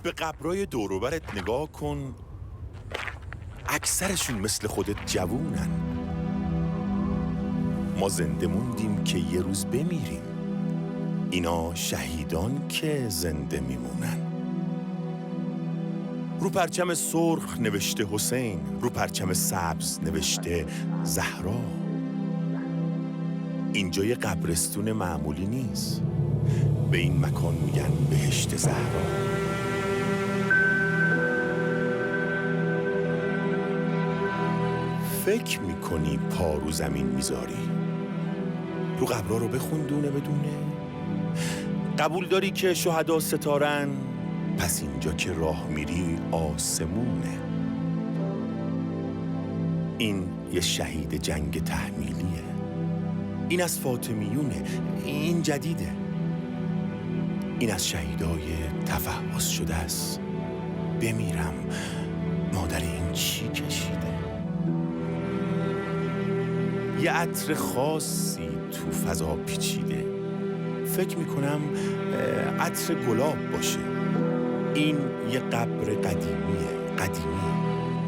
به قبرای دوروبرت نگاه کن، اکثرشون مثل خودت جوونن. ما زنده موندیم که یه روز بمیریم، اینا شهیدان که زنده میمونن. رو پرچم سرخ نوشته حسین، رو پرچم سبز نوشته زهرا. اینجا یه قبرستون معمولی نیست، به این مکان میگن بهشت زهرا. فکر میکنی پا رو زمین میذاری؟ رو قبرها رو بخون دونه بدونه. قبول داری که شهدا ستارن؟ پس اینجا که راه میری آسمونه. این یه شهید جنگ تحمیلیه، این از فاطمیونه، این جدیده. این از شهیدای تفحص شده است. بمیرم مادر این چی کشیده؟ یه عطر خاصی تو فضا پیچیده، فکر میکنم عطر گلاب باشه. این یه قبر قدیمی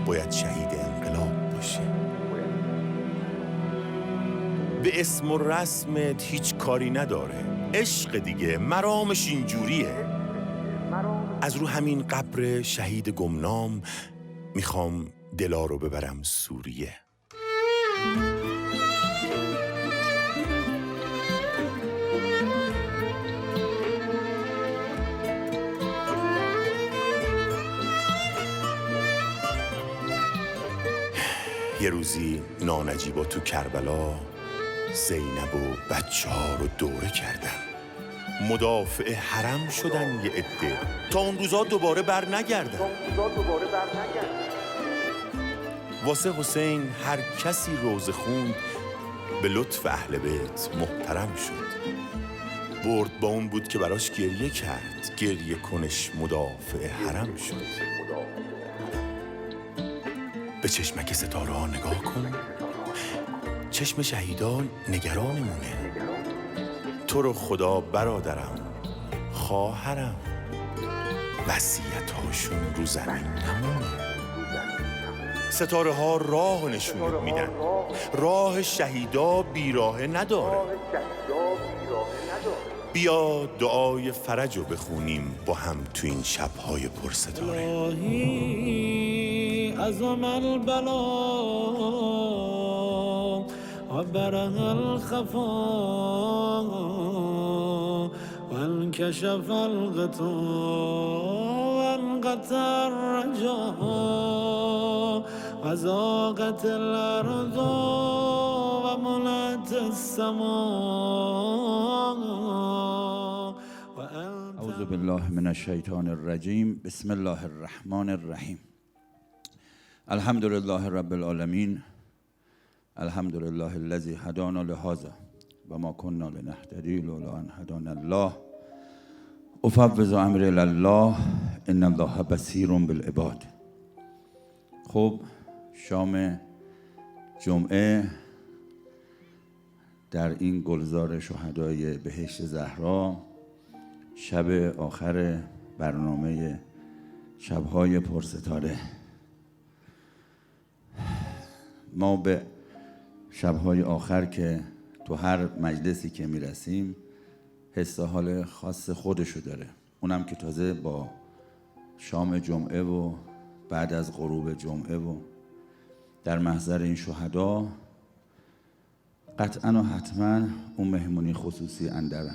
باید شهید انقلاب باشه. به اسم و رسمت هیچ کاری نداره، عشق دیگه، مرامش اینجوریه. از رو همین قبر شهید گمنام میخوام دلا رو ببرم سوریه. یه روزی نانجیبا تو کربلا زینب و بچه ها رو دوره کردن، مدافع حرم شدن یه عده، تا اون روزا دوباره بر نگردن. واسه حسین هر کسی روزه خوند به لطف اهل بیت محترم شد. برد با اون بود که براش گریه کرد، گریه کنش مدافع حرم شد. به چشمک ستاره ها نگاه کن، چشم شهیدان نگرانمونه. تو رو خدا برادرم، خواهرم، وصیت هاشون رو زمین نمونه. ستاره ها راه نشون میدن، راه شهیدا بیراه نداره. بیا دعای فرج رو بخونیم با هم تو این شبهای پرستاره. عظم البلا و بره الخفا و انکشف الغطا و انقطع الرجا و ضاقت الارض و ملأت السما. اعوذ بالله من الشیطان الرجیم. بسم الله الرحمن الرحیم. الحمد لله رب العالمین. الحمد لله الذی هدانا لهذا و ما كنا لنهتدی لولا ان هدانا الله. افوض امری الی الله ان الله بصیر بالعباد. خب شام جمعه در این گلزار شهدای بهشت زهرا، شب آخر برنامه شبهای پرستاره. ما به شبهای آخر که تو هر مجلسی که میرسیم حس و حال خاص خودشو داره، اونم که تازه با شام جمعه و بعد از غروب جمعه و در محضر این شهدا قطعا و حتما اون مهمونی خصوصی اندر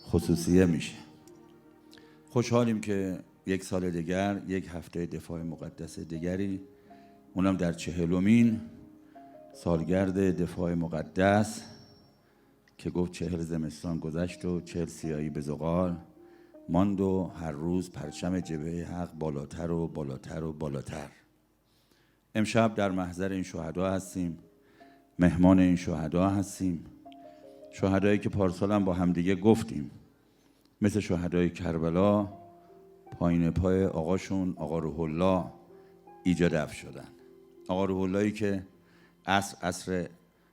خصوصیه میشه. خوشحالیم که یک سال دیگر، یک هفته دفاع مقدس دیگری، اونم در 40مین سالگرد دفاع مقدس که گفت 40 زمستان گذشت و 40 سیاهی به زغال ماند و هر روز پرچم جبهه حق بالاتر و بالاتر و بالاتر. امشب در محضر این شهدا هستیم، مهمان این شهدا هستیم، شهدایی که پارسال هم با همدیگه گفتیم مثل شهدای کربلا پایین پای آقاشون آقا روح الله ایجاد افت شدن. آقا روح اللهی که عصر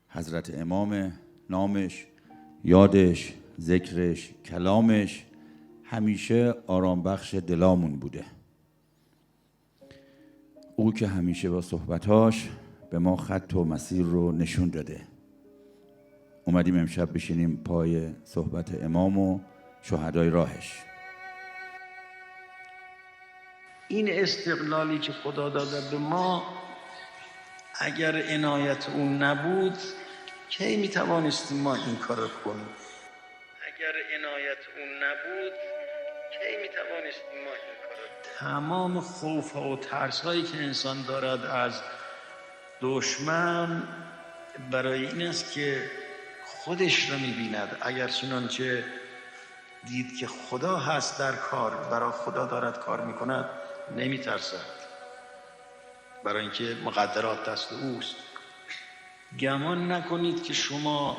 حضرت امام، نامش، یادش، ذکرش، کلامش همیشه آرام بخش دلامون بوده. او که همیشه با صحبتاش به ما خط و مسیر رو نشون داده. اومدیم امشب بشینیم پای صحبت امام و شهدای راهش. این استقلالی که خدا داده به ما، اگر عنایت اون نبود کی میتوانستیم ما این کار رو کنیم؟ اگر عنایت اون نبود کی میتوانستیم ما این کار رو؟ تمام خوف ها و ترس هایی که انسان دارد از دشمن برای این است که خودش را میبیند. اگر چنانچه دید که خدا هست در کار، برای خدا دارد کار میکند، نمیترسد، برای اینکه مقدرات دست اوست. گمان نکنید که شما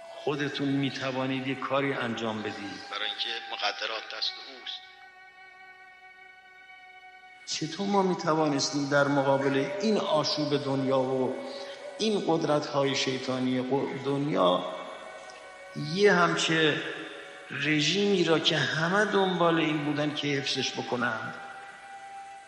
خودتون میتوانید یک کاری انجام بدید، برای اینکه مقدرات دست اوست. چطور ما میتوانستیم در مقابل این آشوب دنیا و این قدرت‌های شیطانی دنیا یه همچه رژیمی را که همه دنبال این بودن که حفظش بکنند،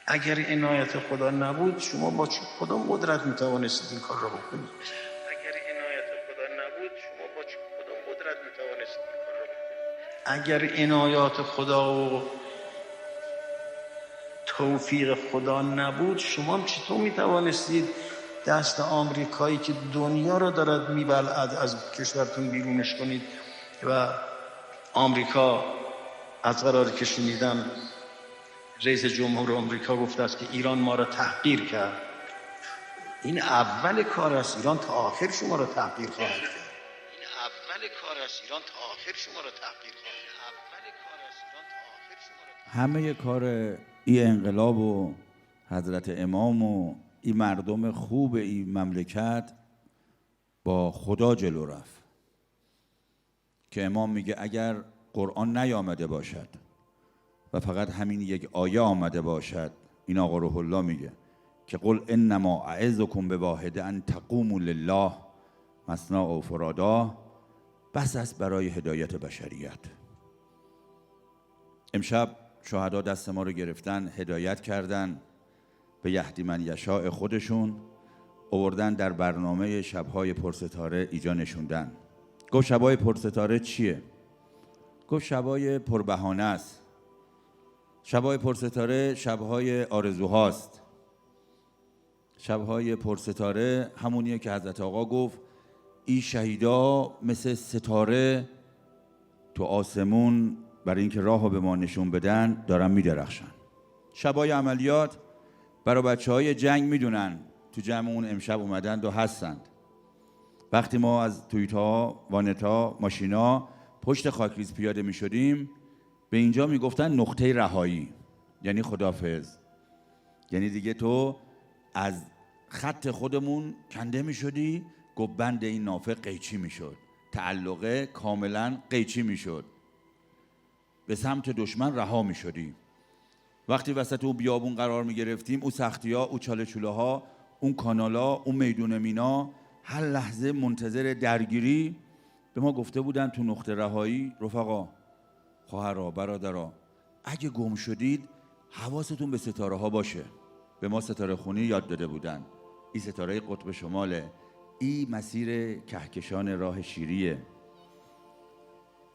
اگر عنایت خدا نبود شما با کدام قدرت میتوانستید این کار را بکنید؟ اگر عنایت خدا نبود شما با کدام قدرت میتوانستید این کار را بکنید؟ اگر عنایات خدا و توفیق خدا نبود شما چطور میتوانستید دست آمریکایی که دنیا را دارد میبلعد از کشورتون بیرونش کنید؟ و آمریکا از قراری که شنیدم رئیس جمهور آمریکا گفته است که ایران ما را تحقیر کرد. این اول کار است. ایران تا آخر شما را تحقیر خواهد کرد. این اول کار است. ایران تا آخر شما را تحقیر خواهد کرد. اول کار است. ایران تا آخر شما را. همه کار این انقلاب و حضرت امام و این مردم خوب این مملکت با خدا جلو رفت که امام میگه اگر قرآن نیامده باشد و فقط همین یک آیه آمده باشد، این آقا روح الله میگه که قل انما اعظکم بواحده ان تقوموا لله مثنی و فرادا، بس است برای هدایت بشریت. امشب شهدا دست ما رو گرفتن، هدایت کردن به یهدی من یشاء خودشون، آوردن در برنامه شبهای پرستاره ایجا نشوندن. گفت شبهای پرستاره چیه؟ گفت شبهای پربهانه است. شبهای پرستاره شبهای آرزوهاست. شبهای پرستاره همونیه که حضرت آقا گفت این شهیدا مثل ستاره تو آسمون برای اینکه راهو به ما نشون بدن دارن میدرخشن. شبهای عملیات برای بچهای جنگ میدونن تو جمعمون امشب اومدند و هستند. وقتی ما از تویتا، وانتا، ماشینا پشت خاکریز پیاده می شدیم به اینجا می گفتن نقطه رهایی، یعنی خداحافظ. یعنی دیگه تو از خط خودمون کنده می شدی، گفت بند این نافه قیچی می شد، تعلقه کاملا قیچی می شد، به سمت دشمن رها می شدی. وقتی وسط او بیابون قرار می گرفتیم، او سختی ها، او چاله چوله ها، اون کانالا، اون میدون مینا، هر لحظه منتظر درگیری. به ما گفته بودن تو نقطه رهایی رفقا، خواهرها، برادرها، اگه گم شدید حواستون به ستاره ها باشه. به ما ستاره خونی یاد داده بودن. این ستاره قطب شماله، این مسیر کهکشان راه شیریه.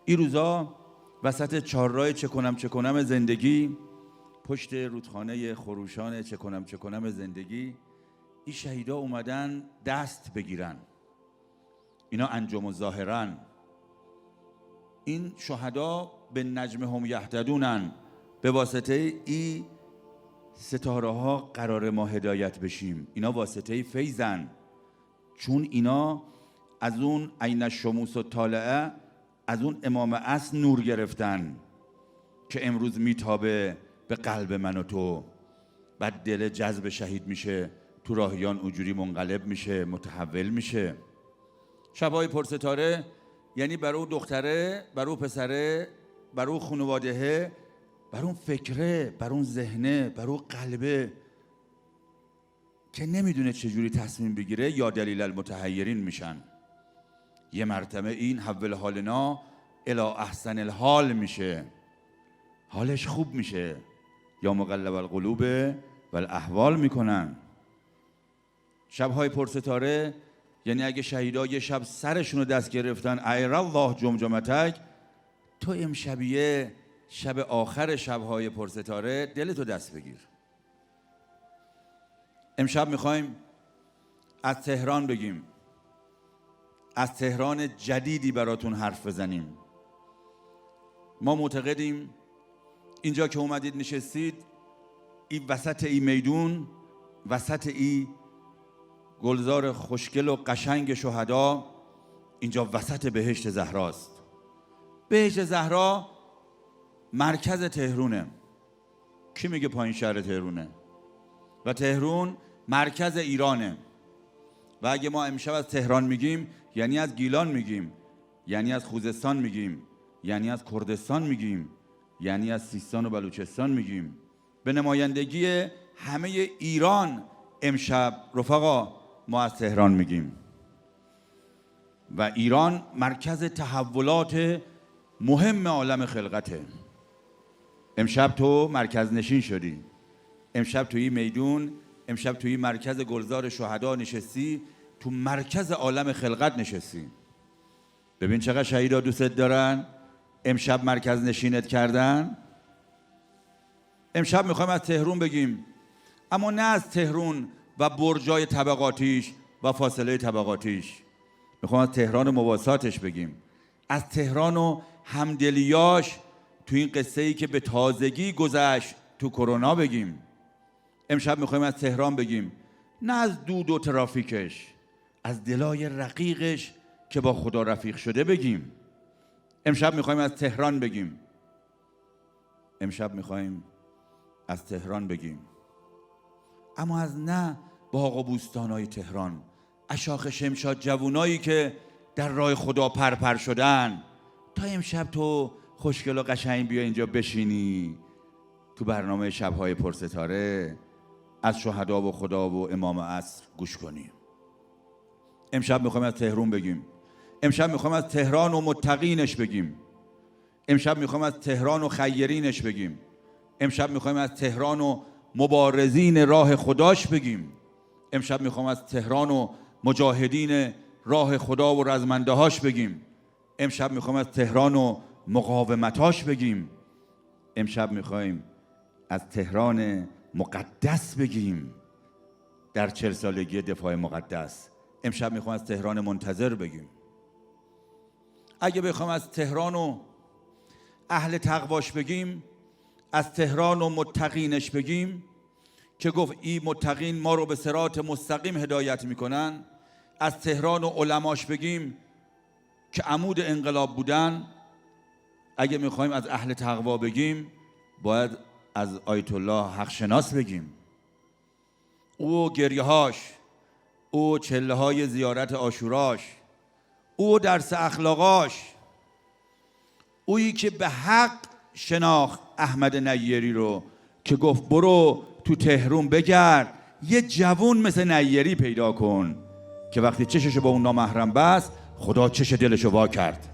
این روزا وسط چهارراه چه کنم زندگی، پشت رودخانه خروشان چه کنم زندگی، این شهیدا اومدن دست بگیرن. اینا انجام و ظاهرن. این شهدا به نجم هم یهتدونن. به واسطه این ستاره ها قرار ما هدایت بشیم. اینا واسطه فیضن، چون اینا از اون عین الشموس و طالعه، از اون امام اصل نور گرفتن که امروز میتابه به قلب من و تو. بعد دل جذب شهید میشه، تو راهیان اونجوری منقلب میشه، متحول میشه. شبهای پرستاره یعنی برای دختره، برای پسره، برای خانواده، برای فکره، برای ذهنه، برای قلبه که نمیدونه چجوری تصمیم بگیره، یا دلیل المتحیرین میشن. یه مرتبه این حول حالنا الی احسن الحال میشه، حالش خوب میشه. یا مقلب القلوب والاحوال میکنن. شبهای پرستاره یعنی اگه شهیدا یه شب سرشون رو دست گرفتن ایر الله جمجمتک، تو امشبیه شب آخر شبهای پرستاره دلتو دست بگیر. امشب میخوایم از تهران بگیم، از تهران جدیدی براتون حرف بزنیم. ما معتقدیم اینجا که اومدید نشستید، این وسط این میدون، وسط این گلزار خوشگل و قشنگ شهدا، اینجا وسط بهشت زهراست. بهشت زهرا مرکز تهرونه. کی میگه پایین شهر تهرونه؟ و تهرون مرکز ایرانه. و اگه ما امشب از تهران میگیم یعنی از گیلان میگیم، یعنی از خوزستان میگیم، یعنی از کردستان میگیم، یعنی از سیستان و بلوچستان میگیم. به نمایندگی همه ایران امشب رفقا ما از تهران میگیم. و ایران مرکز تحولات مهم عالم خلقته. امشب تو مرکز نشین شدی. امشب توی میدون، امشب توی مرکز گلزار شهدا نشستی، تو مرکز عالم خلقت نشستی. ببین چقدر شهیدا دوستت دارن، امشب مرکز نشینت کردن. امشب میخوایم از تهران بگیم، اما نه از تهران و برجای طبقاتیش و فاصله طبقاتیش. میخوایم از تهران و مواساتش بگیم، از تهران و همدلیاش تو این قصه ای که به تازگی گذشت تو کرونا بگیم. امشب میخوایم از تهران بگیم، نه از دود و ترافیکش، از دلای رقیقش که با خدا رفیق شده بگیم. امشب میخوایم از تهران بگیم، امشب میخوایم از تهران بگیم، اما از نه باغ و بوستانای تهران، اشاخ شمشاد جوونایی که در راه خدا پرپر شدن. تا امشب تو خوشگل و قشنگ بیا اینجا بشینی تو برنامه شبهای پرستاره از شهدا و خدا و امام عصر گوش کنی. امشب میخوایم از تهران بگیم، امشب میخوایم از تهران و متقینش بگیم، امشب میخوایم از تهران و خیرینش بگیم، امشب میخوایم از تهران و مبارزین راه خداش بگیم، امشب میخوایم از تهران و مجاهدین راه خدا و رزمنده هاش بگیم، امشب میخوایم از تهران و مقاومتاش بگیم، امشب میخوایم از تهران مقدس بگیم، در 40 سالگی دفاع مقدس. امشب میخوایم از تهران منتظر بگیم. اگه بخوایم از تهران و اهل تقواش بگیم، از تهران و متقینش بگیم که گفت این متقین ما رو به صراط مستقیم هدایت میکنن، از تهران و علماش بگیم که عمود انقلاب بودن. اگه میخوایم از اهل تقوا بگیم باید از آیت الله حق شناس بگیم. او گریه هاش، او چله های زیارت عاشوراش، او درس اخلاقاش، اویی که به حق شناخت احمد نیری رو که گفت برو تو تهران بگرد یه جوون مثل نیری پیدا کن که وقتی چششو با اون نامحرم بست خدا چش دلشو وا کرد.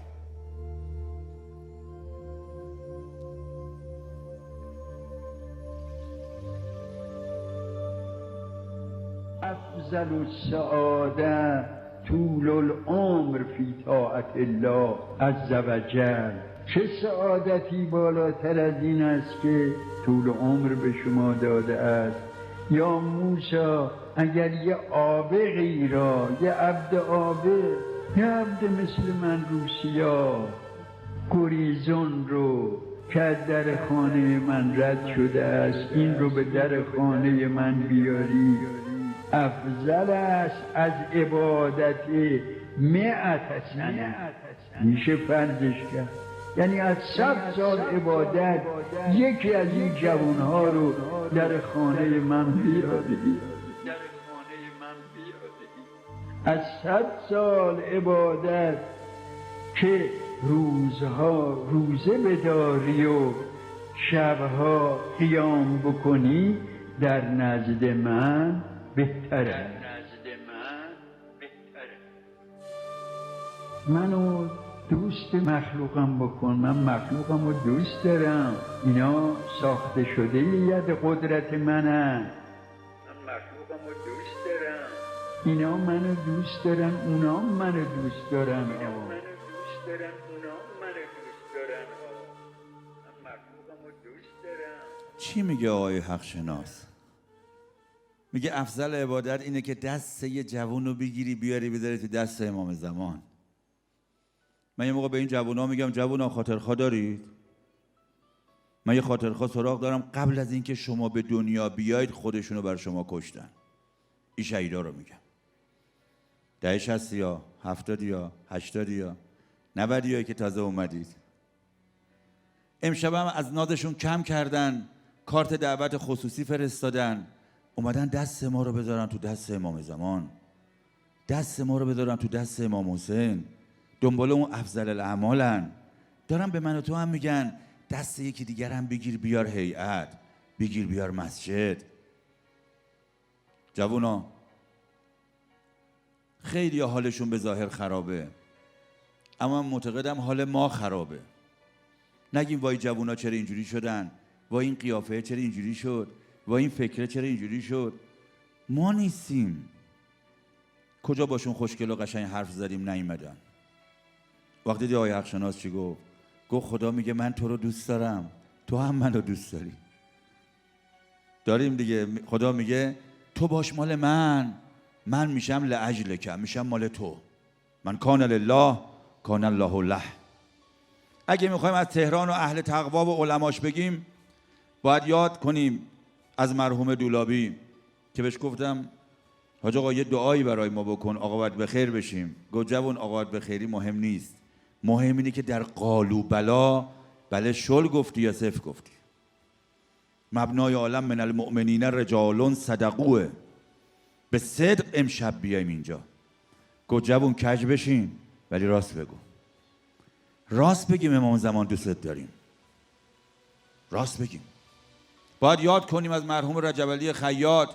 افضل السعاده طول العمر فی طاعت الله عز وجل. چه سعادتی بالاتر از این است که طول عمر به شما داده است. یا موسی اگر یه عابقی را، یه عبد عابق، یه عبد مثل من روسیا گریزون رو که از در خانه من رد شده است این رو به در خانه من بیاری، افضل است از عبادت 100 سنه. میشه فرضش کرد یعنی از 100 سال عبادت یکی از این جوانها رو در خانه من بیاری، از 100 سال عبادت که روزها روزه بداری و شبها قیام بکنی در نزد من بهتره. منو دوست مخلوقم بکن، من مخلوقم رو دوست دارم، اینا ساخته شده ید قدرت منن. و دوست دارم. اینا منو دوست دارن، اونا منو دوست دارن. اینا منو دوست دارن، اونا منو دوست دارن. من مرحومم و دوست دارم. چی میگه آقای حق شناس؟ میگه افضل عبادت اینه که دست یه جوون رو بگیری بیاری بذاری تو دست امام زمان. من یه موقع به این جوونا میگم جوونا خاطرخواه دارید؟ من یه خاطرخواه سراغ دارم قبل از اینکه شما به دنیا بیایید خودشونو بر شما کشتن. این شهیدا رو میگم. دهه 60 یا 70 یا 80 یا 90 یا که تازه اومدید. امشب هم از نازشون کم کردن، کارت دعوت خصوصی فرستادن، اومدن دست ما رو بذارن تو دست امام زمان، دست ما رو بذارن تو دست امام حسین، دنبال اون افضل الاعمالن. دارن به من و تو هم میگن دست یکی دیگر هم بگیر بیار هیئت، بگیر بیار مسجد. جوونا خیلی حالشون به ظاهر خرابه، اما من معتقدم حال ما خرابه. نگیم وای جوونا چرا اینجوری شدن، وای این قیافه چرا اینجوری شد، وای این فکره چرا اینجوری شد. ما نیستیم. کجا باشون خوشگل و قشنگ حرف زدیم نیومدن. وقتی دی آقای حق شناس چی گفت؟ گفت خدا میگه من تو رو دوست دارم، تو هم منو دوست داری. داریم دیگه. خدا میگه تو باش مال من میشم لاجلک، میشم مال تو. من کان لله کان الله له. اگه میخوایم از تهران و اهل تقوا و علماش بگیم باید یاد کنیم از مرحوم دولابی که بهش گفتم حاج آقا یه دعایی برای ما بکن آقا باید بخیر بشیم. گفت جوون آقا باید بخیری مهم نیست، مهم اینه که در قالو بلا بله شل گفتی یا صفر گفتی. مبنای عالم من المؤمنین رجال صدقوه. به صدق امشب بیایم اینجا. گفت جوون کج بشین ولی راست بگو. راست بگیم امام زمان دوست داریم. راست بگیم. باید یاد کنیم از مرحوم رجب علی خیاط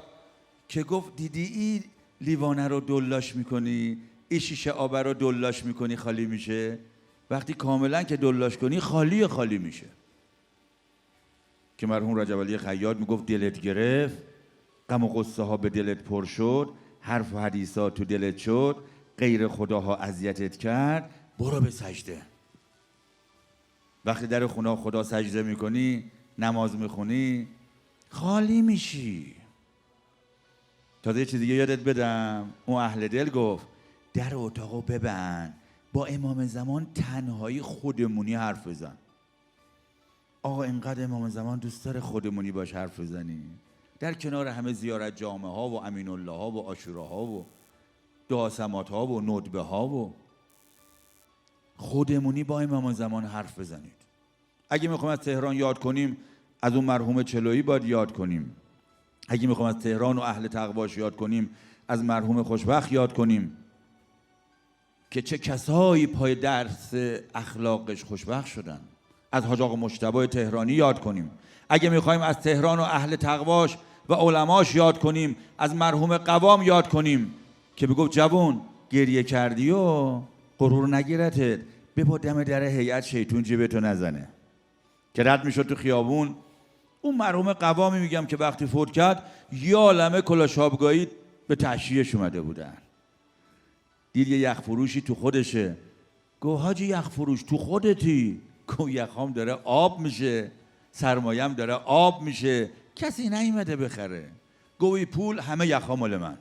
که گفت دیدی این لیوانه رو دلاش میکنی، این شیشه آب رو دلاش میکنی خالی میشه، وقتی کاملا که دلاش کنی خالی میشه. که مرحوم رجب علی خیاط میگفت دلت گرفت، غم و غصه ها به دلت پر شد، حرف و حدیثات تو دلت شد، غیر خداها اذیتت کرد، برو به سجده. وقتی در خونه خدا سجده میکنی، نماز میخونی، خالی میشی. تازه یه چیز دیگه یادت بدم، اون اهل دل گفت در اتاقو ببند، با امام زمان تنهایی خودمونی حرف بزن. آقا اینقدر امام زمان دوست داره خودمونی باش حرف بزنی، در کنار همه زیارت جامعه ها و امین الله ها و عاشورا ها و دعاسمات ها و ندبه ها و خودمونی با امام زمان حرف بزنید. اگه میخوایم از تهران یاد کنیم از اون مرحوم چلویی باید یاد کنیم. اگه میخوایم از تهران و اهل تقواش یاد کنیم از مرحوم خوشبخت یاد کنیم که چه کسایی پای درس اخلاقش خوشبخت شدن. از حاج آقا مجتبی تهرانی یاد کنیم. اگه میخوایم از تهران و اهل تقواش و علماش یاد کنیم از مرحوم قوام یاد کنیم که بگفت جوون گریه کردی و غرور نگیرتت، ببا دم در هیئت شیطون جیبتو نزنه. که رد میشد تو خیابون اون مرحوم قوامی میگم که وقتی فوت کرد یه عالمه کلاشابگاهی به تشییعش اومده بودن. دید یه یخ فروشی تو خودشه، گفت حاجی یخ فروش تو خودتی؟ گفت یخام داره آب میشه، سرمایم داره آب میشه، کسی نیومده بخره. گوی پول همه یخا مال من.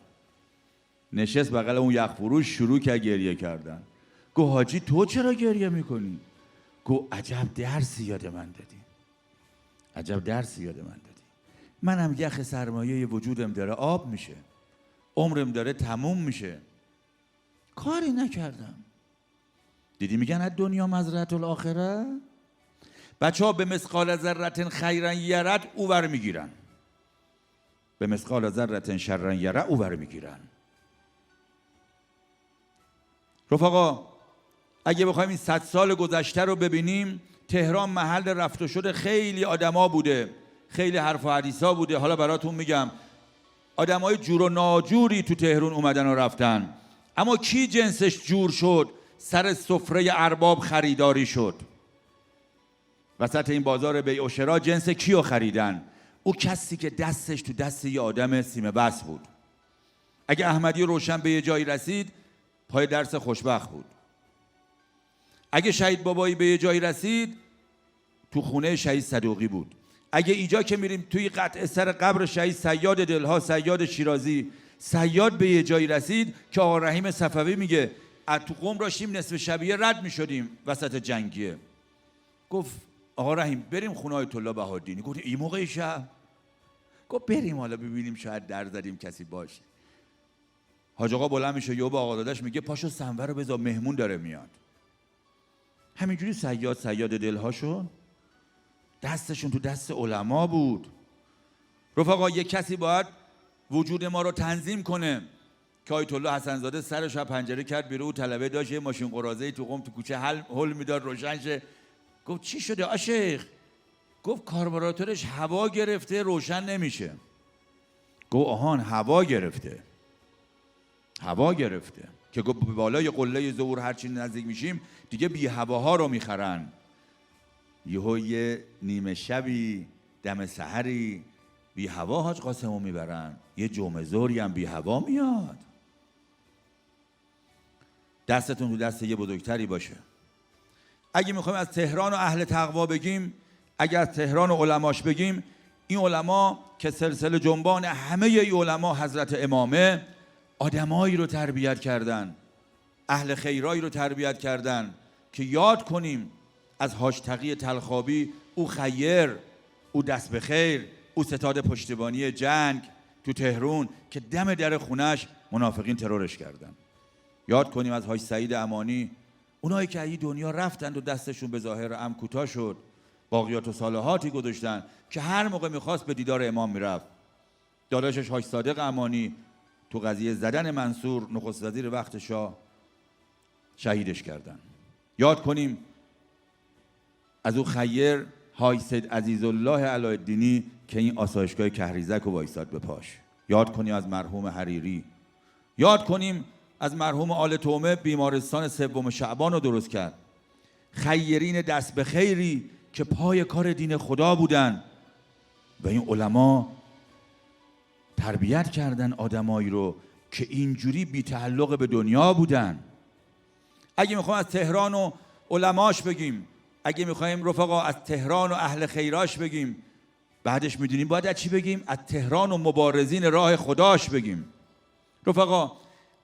نشست بغل اون یخ فروش شروع کرد گریه کردن. گفت حاجی تو چرا گریه میکنی؟ گفت عجب درسی یاد من دادی، عجب درسی یاد من دادی. منم یخ سرمایه وجودم داره آب میشه، عمرم داره تموم میشه، کاری نکردم. دیدی میگن از دنیا مزرعة الاخره. بچه ها به مثقال ذره خیرا یرد اوور میگیرن، به مثقال ذره شرا یره اوور میگیرن. رفقا اگه بخوایم این 100 سال گذشته رو ببینیم، تهران محل رفت و شد خیلی آدما بوده، خیلی حرف و حدیثا بوده. حالا براتون میگم آدمای جور و ناجوری تو تهران اومدن و رفتن، اما کی جنسش جور شد سر سفره ارباب خریداری شد؟ وسط این بازار بیع و شرا جنس کیو خریدن؟ او کسی که دستش تو دست یه آدم سیمه بس بود. اگه احمدی روشن به یه جایی رسید پای درس خوشبخت بود. اگه شهید بابایی به یه جایی رسید تو خونه شهید صدوقی بود. اگه اینجا که میریم توی قطع سر قبر شهید صیاد دلها، صیاد شیرازی، صیاد به یه جایی رسید که آقا رحیم صفوی میگه از تو قم راشیم نصف شبیه رد میشدیم وسط جنگیه. گفت آقا رحیم بریم خونه آیت الله بهاءالدینی. گفت این موقع شب؟ گفت بریم حالا ببینیم شاید در زدیم کسی باشه. حاج آقا بلند میشه یهو به آقا داداش میگه پاشو سنور رو بذار مهمون داره میاد. همینجوری صیاد دلها شد. دستشون تو دست علما بود. رفقا یک کسی باید وجود ما رو تنظیم کنه که آیت الله حسن‌زاده سرش از پنجره کرد بیرون، طلبه داشت یه ماشین قراضه‌ای تو قم تو کوچه هل میداد روشن شه. گفت چی شده آشیخ؟ گفت کاربراتورش هوا گرفته روشن نمیشه. گفت آهان هوا گرفته که گفت به بالای قله ظهور هرچی نزدیک میشیم دیگه بی هواها رو میخرن. یه نیمه شبی دم سحری بی هوا حاج قاسمو میبرن، یه جمعه ظهری هم بی هوا میاد. دستتون تو دست یه بزرگتری باشه. اگه میخوایم از تهران و اهل تقوا بگیم، اگه از تهران و علماش بگیم، این علما که سلسله جنبان همه ای علما حضرت امامه، آدمایی رو تربیت کردن، اهل خیرایی رو تربیت کردن که یاد کنیم از حاج تقی طلخابی، او خیر، او دست به خیر، او ستاد پشتیبانی جنگ تو تهران که دم در خونش منافقین ترورش کردن. یاد کنیم از حاج سعید امانی، اونایی که از دنیا رفتند و دستشون به ظاهر ام کوتاه شد، باقیات و صالحاتی گذاشتن که هر موقع میخواست به دیدار امام میرفت. داداشش حاج صادق امانی تو قضیه زدن منصور نخست وزیر وقت شاه شهیدش کردن. یاد کنیم از او خیر حاج سید عزیزالله علایالدینی که این آسایشگاه کهریزک رو وایساد به پاش. یاد کنیم از مرحوم حریری. یاد کنیم از مرحوم آل تومه بیمارستان سوم شعبان رو درست کرد. خیرین دست به خیری که پای کار دین خدا بودن و این علما تربیت کردن آدمایی رو که اینجوری بی تعلق به دنیا بودن. اگه میخوایم از تهران و علماش بگیم، اگه میخوایم رفقا از تهران و اهل خیراش بگیم، بعدش میدونیم باید از چی بگیم؟ از تهران و مبارزین راه خداش بگیم. رفقا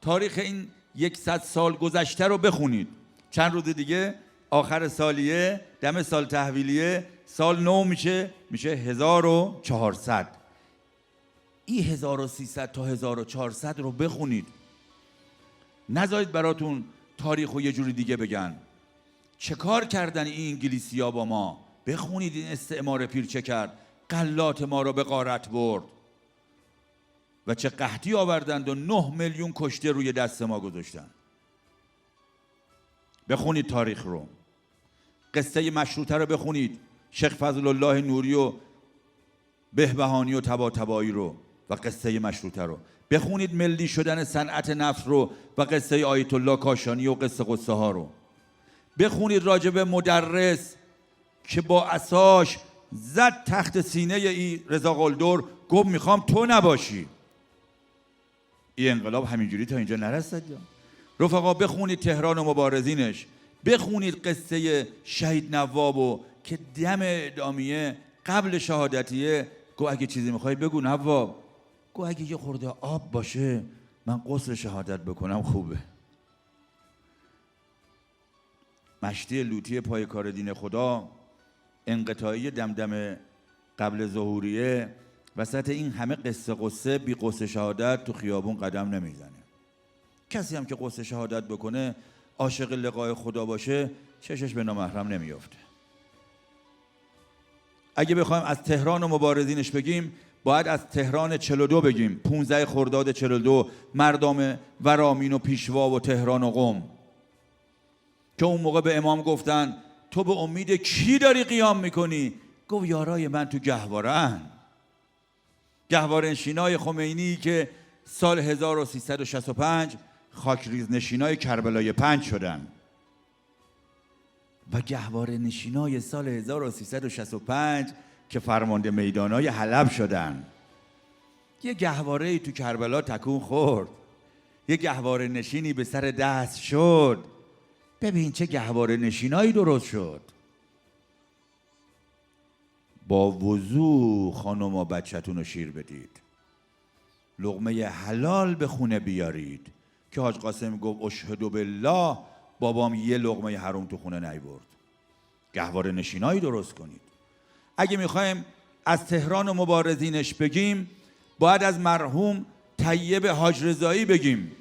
تاریخ این 100 سال گذشته رو بخونید. چند روز دیگه آخر سالیه، دم سال تحویلیه، سال نو میشه 1400. این 1300 تا 1400 رو بخونید. نذارید براتون تاریخ رو یه جوری دیگه بگن. چه کار کردن این انگلیسی‌ها با ما؟ بخونید این استعمار پیر چه کرد. غلات ما رو به غارت برد و چه قحطی آوردند و 9 میلیون کشته روی دست ما گذاشتن. بخونید تاریخ رو. قصه مشروطه رو بخونید، شیخ فضل الله نوری و بهبهانی و طباطبایی رو و قصه مشروطه رو بخونید. ملی شدن صنعت نفت رو و قصه آیت الله کاشانی و قصه ها رو بخونید. راجب مدرس که با عصاش زد تحت سینه ای رضا قلدر، گفت میخوام تو نباشی. این انقلاب همینجوری تا اینجا نرسد. رفقا بخونید تهران و مبارزینش، بخونید قصه شهید نوابو که دم اعدامیه قبل شهادتیه گو اگه چیزی میخوای بگو نواب، گو اگه یه خورده آب باشه من غسل شهادت بکنم خوبه. مشتی لوتی پای کار دین خدا، انقطاعی دمدم قبل ظهوریه، وسط این همه قصه بی غسل شهادت تو خیابون قدم نمیزنه. کسی هم که غسل شهادت بکنه عاشق لقای خدا باشه چشش به نامحرم نمیافته. اگه بخوایم از تهران و مبارزینش بگیم باید از تهران 42 بگیم. 15 خرداد 42 مردم ورامین و پیشوا و تهران و قم که اون موقع به امام گفتن تو به امید کی داری قیام میکنی؟ گفت یارای من تو گهواره‌ان. گهواره‌نشینای خمینی که سال 1365 خاکریز نشینای کربلای 5 شدن و گهواره‌نشینای سال 1365 که فرمانده میدانای حلب شدن. یه گهواره‌ای تو کربلا تکون خورد، یه گهواره نشینی به سر دست شد. ببین چه گهواره نشینایی درست شد. با وضو خانوما بچه‌تون رو شیر بدید، لقمه حلال به خونه بیارید که حاج قاسم گفت اشهد بالله بابام یه لقمه حرام تو خونه نیورد. گهواره نشینایی درست کنید. اگه میخوایم از تهران و مبارزینش بگیم باید از مرحوم طیب حاج رضایی بگیم،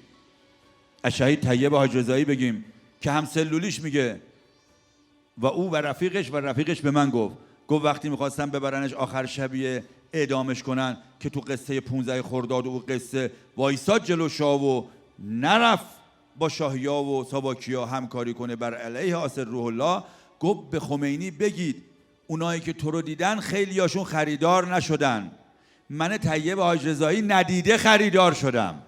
از شهید طیب حاج رضایی بگیم که هم سلولیش میگه و او و رفیقش به من گفت وقتی میخواستم ببرنش آخر شبیه اعدامش کنن که تو قصه 15 خرداد و قصه وایساد جلو شاه و نرفت با شاهیا و ساواکیا همکاری کنه بر علیه آصر روح الله، گفت به خمینی بگید اونایی که تو رو دیدن خیلیاشون خریدار نشدن، من طیب حاج رضایی ندیده خریدار شدم.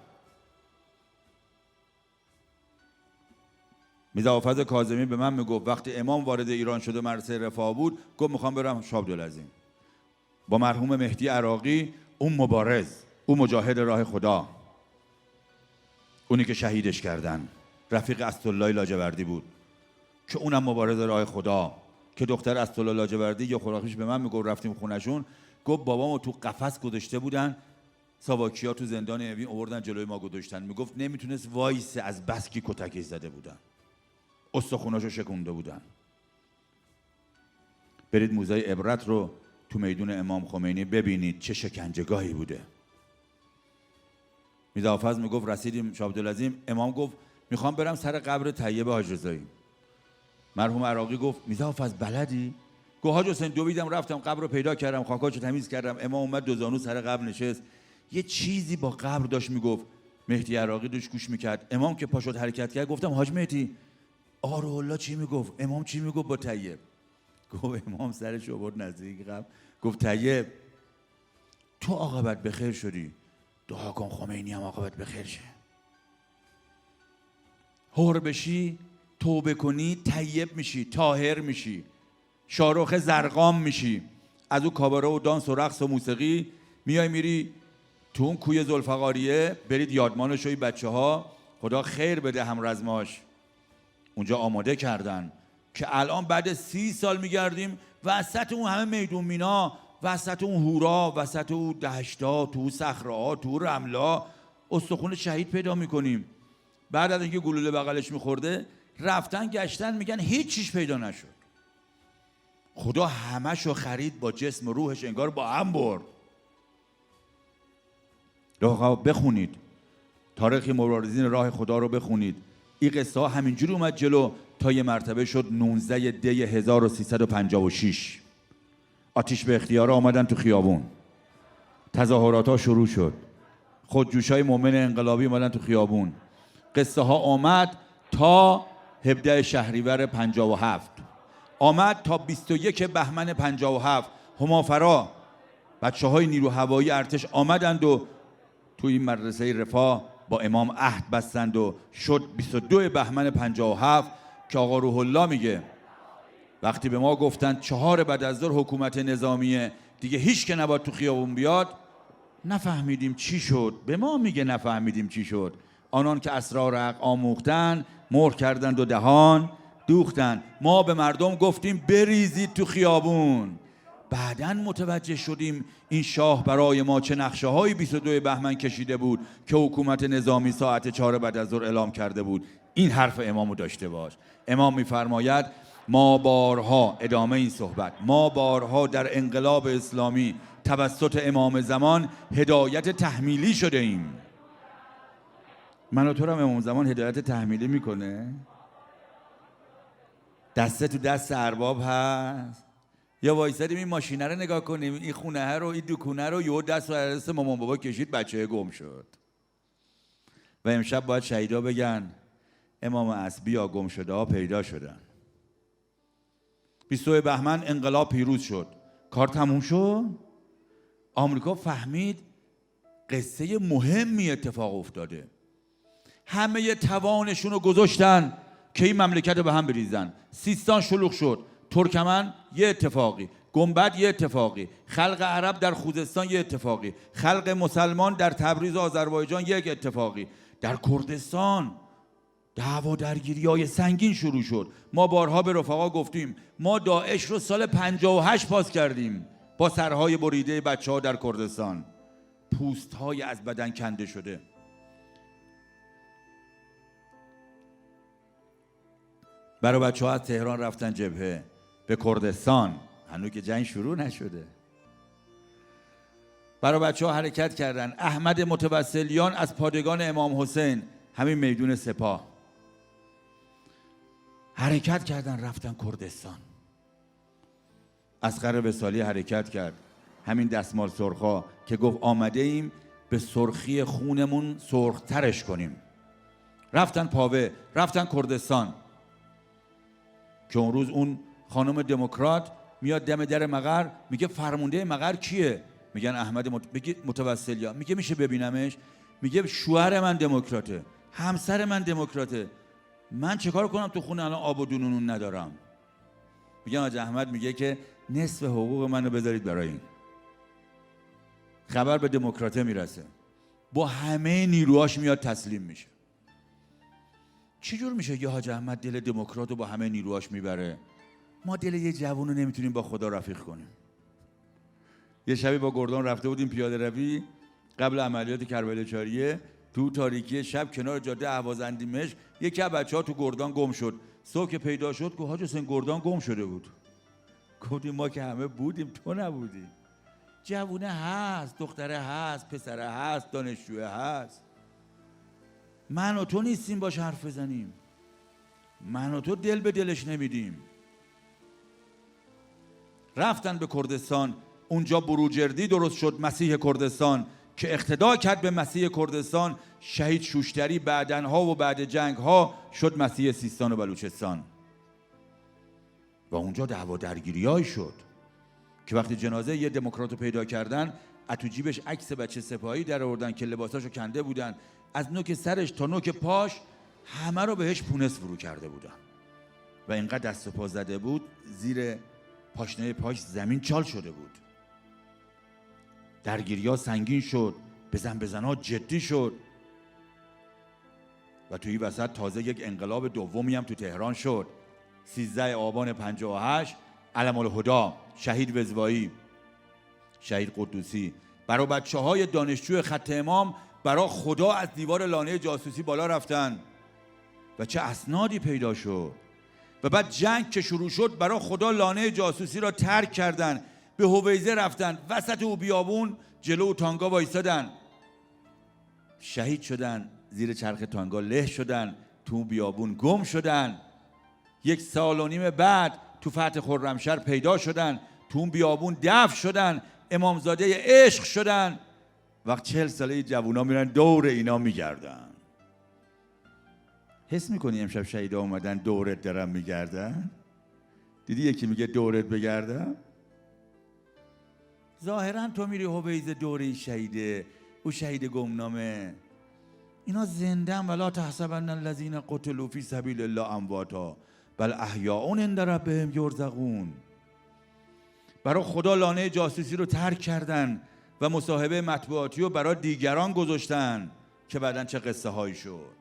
میرزا حافظ کاظمی به من میگفت وقتی امام وارد ایران شده مدرسه رفاه بود، گفت میخوام برم شاه عبدالعظیم با مرحوم مهدی عراقی، اون مبارز، اون مجاهد راه خدا، اونی که شهیدش کردن، رفیق اسدالله لاجوردی بود که اونم مبارز راه خدا، که دختر اسدالله لاجوردی یا خوراکیش به من میگفت رفتیم خونشون، گفت بابامو تو قفس گذاشته بودن، ساواکیا تو زندان اوین آوردن جلوی ما گذاشتن، میگفت نمیتونست وایسه از بس که کتکش زده بودن، استخوناشو شکونده بودن. برید موزه عبرت رو تو میدون امام خمینی ببینید چه شکنجهگاهی بوده. میرزا حافظ میگفت رسیدیم شاه عبدالعظیم، امام گفت میخوام برم سر قبر طیب حاج رضایی. مرحوم عراقی گفت میرزا حافظ بلدی؟ گفت حاج حسین دویدم رفتم قبر رو پیدا کردم، خاکاشو تمیز کردم. امام اومد دو زانو سر قبر نشست، یه چیزی با قبر داشت میگفت. مهدی عراقی داشت گوش میکرد. امام که پاشد حرکت کرد گفتم حاج مهدی آقا روح الله چی میگفت؟ امام چی میگفت با طیب؟ گفت امام سرش آورد نزدیک قبر گفت طیب تو عاقبت بخیر شدی، دعا کن خمینی هم عاقبت بخیر شه. هور بشی توبه کنی طیب میشی، طاهر میشی، شاروخ زرقام میشی. از اون کاباره و دانس و رقص و موسیقی میای میری تو اون کوی ذوالفقاریه. برید یادمان شوی بچه ها، خدا خیر بده همرزماش، اونجا آماده کردن که الان بعد 30 سال میگردیم وسط اون همه میدون مینا، وسط اون هورا، وسط اون دشتا، تو صخره‌ها، تو رملا استخون شهید پیدا میکنیم. بعد از اینکه گلوله بغلش میخورده رفتن گشتن میگن هیچ چیز پیدا نشد. خدا همشو خرید با جسم و روحش، انگار با هم برد. بخونید تاریخ مبارزین راه خدا رو بخونید. این قصه ها همینجوری اومد جلو تا یه مرتبه شد 19 دی 1356 آتیش به اختیار آمدن تو خیابون، تظاهرات ها شروع شد، خودجوشای مومن انقلابی اومدن تو خیابون. قصه ها آمد تا 17 شهریور 57، آمد تا 21 بهمن 57. همافرا بچه های نیرو هوایی ارتش آمدند و تو این مدرسه رفاه با امام عهد بستند و شد 22 بهمن 57 که آقا روح الله میگه وقتی به ما گفتند 4 بعد از ظهر حکومت نظامیه دیگه هیچ که نباید تو خیابون بیاد، نفهمیدیم چی شد. به ما میگه نفهمیدیم چی شد. آنان که اسرار حق آموختن مهر کردند و دهان دوختند. ما به مردم گفتیم بریزید تو خیابون. بعداً متوجه شدیم این شاه برای ما چه نقشه های 22 بهمن کشیده بود که حکومت نظامی ساعت 4 بعد از ظهر اعلام کرده بود. این حرف امامو داشته باش. امام میفرماید ما بارها، ادامه این صحبت، ما بارها در انقلاب اسلامی توسط امام زمان هدایت تحمیلی شده ایم. من و تو هم امام زمان هدایت تحمیلی میکنه؟ دسته تو دست ارباب هست؟ یا وایسادیم این ماشینه رو نگاه کنیم، این خونه رو، این دکونه رو، یهو دست رو دست مامان بابا کشید بچه گم شد. و امشب باید شهیدا بگن امام عصبی گم شده ها پیدا شدن. 22 بهمن انقلاب پیروز شد. کار تموم شد. آمریکا فهمید قصه مهمی اتفاق افتاده. همه توانشون رو گذاشتن که این مملکت رو به هم بریزن. سیستان شلوغ شد. ترکمن یه اتفاقی، گنبد یه اتفاقی، خلق عرب در خوزستان یه اتفاقی، خلق مسلمان در تبریز و آذربایجان یک اتفاقی. در کردستان دعوا درگیری‌های سنگین شروع شد. ما بارها به رفقا گفتیم ما داعش رو سال 58 پاس کردیم با سرهای بریده بچه‌ها در کردستان، پوست‌های از بدن کنده شده. برای بچه‌ها از تهران رفتن جبهه به کردستان، هنوز که جنگ شروع نشده. برای بچه‌ها حرکت کردن. احمد متوسلیان از پادگان امام حسین، همین میدون سپاه، حرکت کردن رفتن کردستان. اصغر وصالی حرکت کرد، همین دستمال سرخا که گفت آمده ایم به سرخی خونمون سرخترش کنیم. رفتن پاوه، رفتن کردستان که اون روز اون خانم دموکرات میاد دم در مقر میگه فرمانده مقر کیه؟ میگن احمد متوسلیان. میگه میشه ببینمش؟ میگه شوهر من دموکراته، همسر من دموکراته، من چه کار کنم تو خونه الان آب و دونون ندارم؟ میگن حاج احمد میگه که نصف حقوق منو بذارید برای این. خبر به دموکراته میرسه، با همه نیروهاش میاد تسلیم میشه. چجور میشه یه حاج احمد دل دموکرات رو با همه نیروهاش میبره؟ ما دل یه جوون رو نمیتونیم با خدا رفیق کنیم. یه شبی با گردان رفته بودیم پیاده روی قبل عملیات کربلا چاریه، تو تاریکی شب کنار جاده اهوازندی مشک یکی از بچه‌ها تو گردان گم شد. صبح که پیدا شد گفت حاج حسین گردان گم شده بود. گفتیم ما که همه بودیم تو نبودی. جوونه هست، دختره هست، پسره هست، دانشجوه هست. من و تو نیستیم باش حرف بزنیم، من و تو دل به دلش نمیدیم. رفتن به کردستان، اونجا بروجردی درست شد، مسیح کردستان که اقتدا کرد به مسیح کردستان. شهید شوشتری بعدنها و بعد جنگ ها شد مسیح سیستان و بلوچستان و اونجا دعوا درگیریای شد که وقتی جنازه یه دموکرات رو پیدا کردن، از تو جیبش عکس بچه سپاهی در آوردن که لباساشو کنده بودن، از نوک سرش تا نوک پاش همه رو بهش پونس فرو کرده بودن و اینقدر دست و پا زده بود زیر پاشنه پاش زمین چال شده بود. درگیری‌ها سنگین شد، بزن‌ها جدی شد و توی وسط تازه یک انقلاب دومی هم تو تهران شد. 13 آبان 58 علم الهدی، شهید وزوایی، شهید قدوسی. برای بچه‌های دانشجوی خط امام برای خدا از دیوار لانه جاسوسی بالا رفتن و چه اسنادی پیدا شد. و بعد جنگ که شروع شد برای خدا لانه جاسوسی را ترک کردن، به هویزه رفتن، وسط او بیابون جلو تانگا وایسادن، شهید شدن، زیر چرخ تانگا له شدن، تو بیابون گم شدن. 1.5 سال بعد تو فتح خرمشهر پیدا شدن، تو بیابون دفن شدن، امامزاده عشق شدن. وقت 40 ساله جوونا میرن دور اینا میگردن. حس میکنی امشب شهیدا اومدن دورت دارن میگردن؟ دیدی یکی میگه دورت بگردم؟ ظاهرا تو میری هویزه دوره شهیده، او شهید گمنامه. اینا زندن ولا تحسبن الذین قتلوا فی سبیل الله امواتا بل احیاء عند ربهم یرزقون. برای خدا لانه جاسوسی رو ترک کردن و مصاحبه مطبوعاتی رو برای دیگران گذاشتن که بعداً چه قصه هایی شد.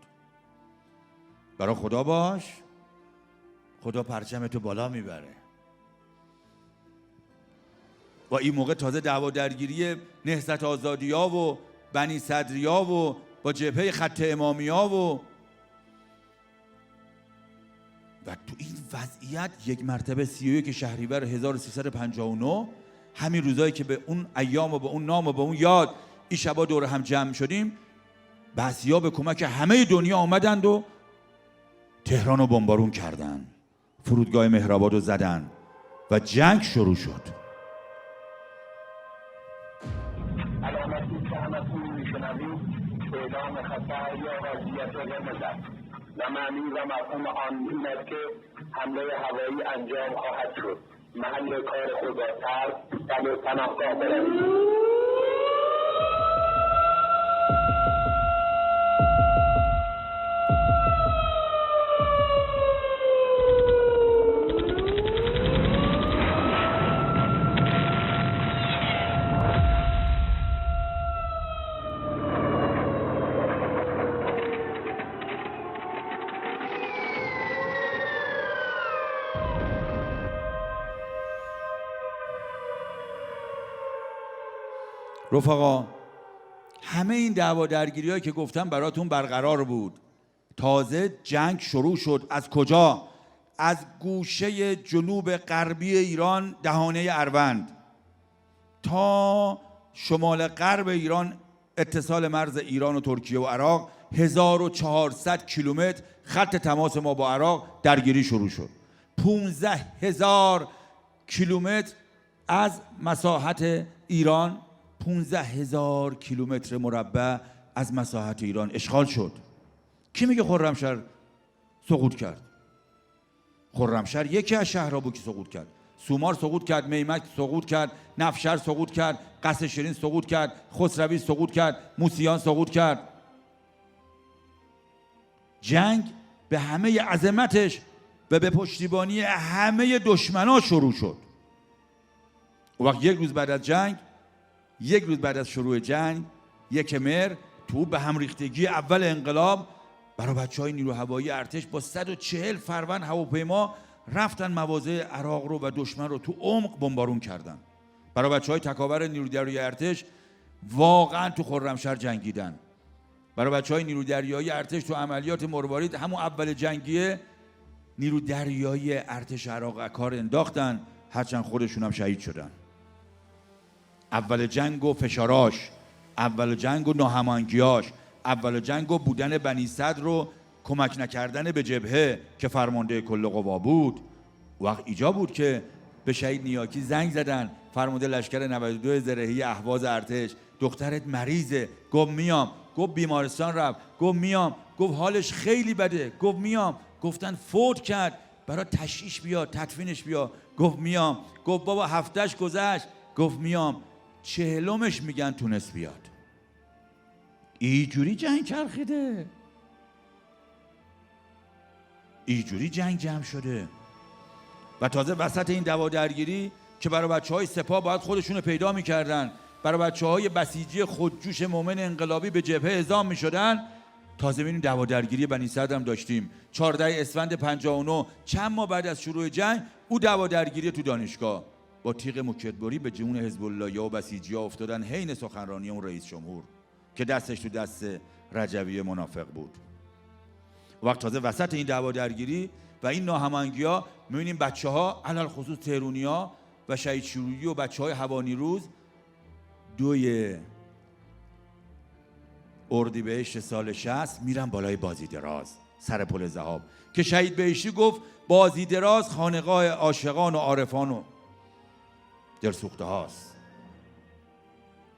برای خدا باش، خدا پرچمتو بالا میبره. و این موقع تازه دعوا درگیری نهضت آزادی‌ها و بنی صدری‌ها و با جبهه خط امامی‌ها و تو این وضعیت یک مرتبه 31 شهریور 1359 همین روزایی که به اون ایام و به اون نام و به اون یاد این شبا دور هم جمع شدیم، بعثی‌ها به کمک همه دنیا آمدند و تهران رو بمبارون کردن، فرودگاه مهرآباد رو زدن و جنگ شروع شد. علامتی که همتون میشنوید اعلام خطر یا وضعیت قرمز است و معنی و مفهوم آن این است که حمله هوایی انجام خواهد شد. محل کار خود را ترک و به پناهگاه بروید. رفقا همه این دعوا درگیری هایی که گفتم براتون برقرار بود. تازه جنگ شروع شد. از کجا؟ از گوشه جنوب غربی ایران دهانه اروند تا شمال غرب ایران، اتصال مرز ایران و ترکیه و عراق 1400 کیلومتر خط تماس ما با عراق درگیری شروع شد. 15000 کیلومتر از مساحت ایران، 15000 کیلومتر مربع از مساحت ایران اشغال شد. کی میگه خرمشهر سقوط کرد؟ خرمشهر یکی از شهرها بود که سقوط کرد. سومار سقوط کرد، میمک سقوط کرد، نفشهر سقوط کرد، قصر شیرین سقوط کرد، خسروی سقوط کرد، موسیان سقوط کرد. جنگ به همه عظمتش و به پشتیبانی همه دشمنا شروع شد. اون وقت یک روز بعد از جنگ، یک روز بعد از شروع جنگ، 1 مهر، تو به هم ریختگی اول انقلاب، برای بچهای نیرو هوایی ارتش با 140 فروند هواپیما رفتن مواضع عراق رو و دشمن رو تو عمق بمبارون کردن. برای بچهای تکاور نیرو دریایی ارتش واقعا تو خرمشهر جنگیدن. برای بچهای نیرو دریایی ارتش تو عملیات مروارید همون اول جنگیه نیرو دریایی ارتش عراق کار انداختن، هرچند خودشون هم شهید شدن. اول جنگ و فشاراش، اول جنگ و ناهماهنگیاش، اول جنگ و بودن بنی صدر رو کمک نکردن به جبهه که فرمانده کل قوا بود. وقت ایجا بود که به شهید نیاکی زنگ زدن، فرمانده لشکر 92 زرهی اهواز ارتش، دخترت مریضه، گفت میام، گفت بیمارستان رفت، گفت میام، گفت حالش خیلی بده، گفت میام، گفتن فوت کرد، برای تشییع بیا، تدفینش بیا، گفت میام، گفت بابا هفتهش گذشت، گفت میام، 40مش میگن تونست بیاد. اینجوری جنگ چرخیده، اینجوری جنگ جمع شده. و تازه وسط این دعوا درگیری که برای بچه‌های سپاه باید خودشونو پیدا می‌کردن، برای بچه‌های بسیجی خودجوش مومن انقلابی به جبهه اعزام می‌شدن، تازه ببینیم دعوا درگیری بنی صدر هم داشتیم. 14 اسفند 59 چند ماه بعد از شروع جنگ، او دعوا درگیری تو دانشگاه با تیغ موکتبری به جون حزب الله و بسیجی‌ها افتادن حین سخنرانی اون رئیس جمهور که دستش تو دست رجوی منافق بود. وقت تازه وسط این دعوا درگیری و این ناهماهنگی‌ها می‌بینیم بچه‌ها علل خصوص تهرونی‌ها و شهید شروعی و بچه‌های هوانیروز 2 اردیبهشت سال 60 میرن بالای بازی دراز سر پل ذهاب که شهید بهشتی گفت بازی دراز خانقاه عاشقان و عارفان و دلسوخته هاست.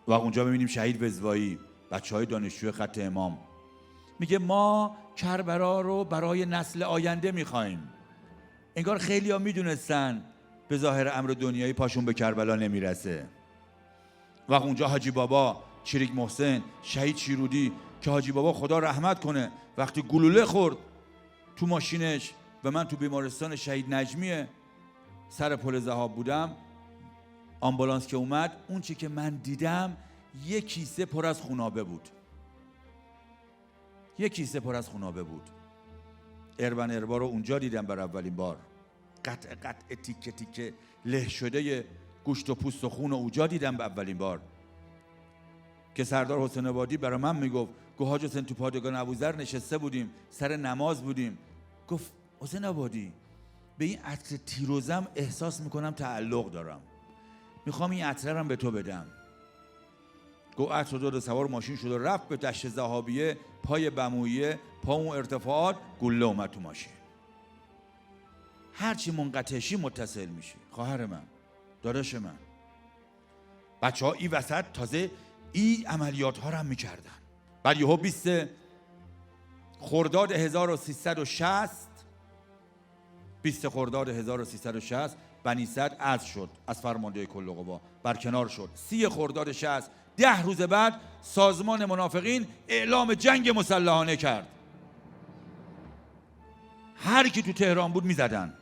و اونجا می‌بینیم شهید وزوایی، بچه‌های دانشجوی خط امام، میگه ما کربلا رو برای نسل آینده میخوایم. انگار خیلی ها میدونستن به ظاهر امر دنیایی پاشون به کربلا نمیرسه. و اونجا حاجی بابا، چریک محسن، شهید شیرودی که حاجی بابا خدا رحمت کنه وقتی گلوله خورد تو ماشینش و من تو بیمارستان شهید نجمیه سر پل ذهاب بودم، آمبولانس که اومد، اون چی که من دیدم 1 کیسه پر از خونابه بود. 1 کیسه پر از خونابه بود. اربن اربا رو اونجا دیدم بر اولین بار. قطع تیکه تیکه له شده گوشت و پوست و خون اونجا دیدم به اولین بار. که سردار حسین آبادی برای من میگفت، گفت حاج حسین تو پادگان ابوذر نشسته بودیم، سر نماز بودیم، گفت حسین آبادی به این عطر تیروزم احساس میکنم تعلق دارم، میخوام این عطر رو به تو بدم. گفت عطر داد، سوار ماشین شد و رفت به دشت ذهابیه، پای بمویه، پا اون ارتفاعات، گله اومد تو ماشین. هرچی منقطعشی متصل میشی. خواهر من، داداش من، بچه ها این وسط تازه این عملیات ها رو هم میکردن. بعد یهو 20 خرداد 1360 20 خرداد 1360 بنی صدر عزل شد از فرمانده کل قوا، برکنار شد. 30 خرداد 60 10 روز بعد سازمان منافقین اعلام جنگ مسلحانه کرد. هر کی تو تهران بود میزدن،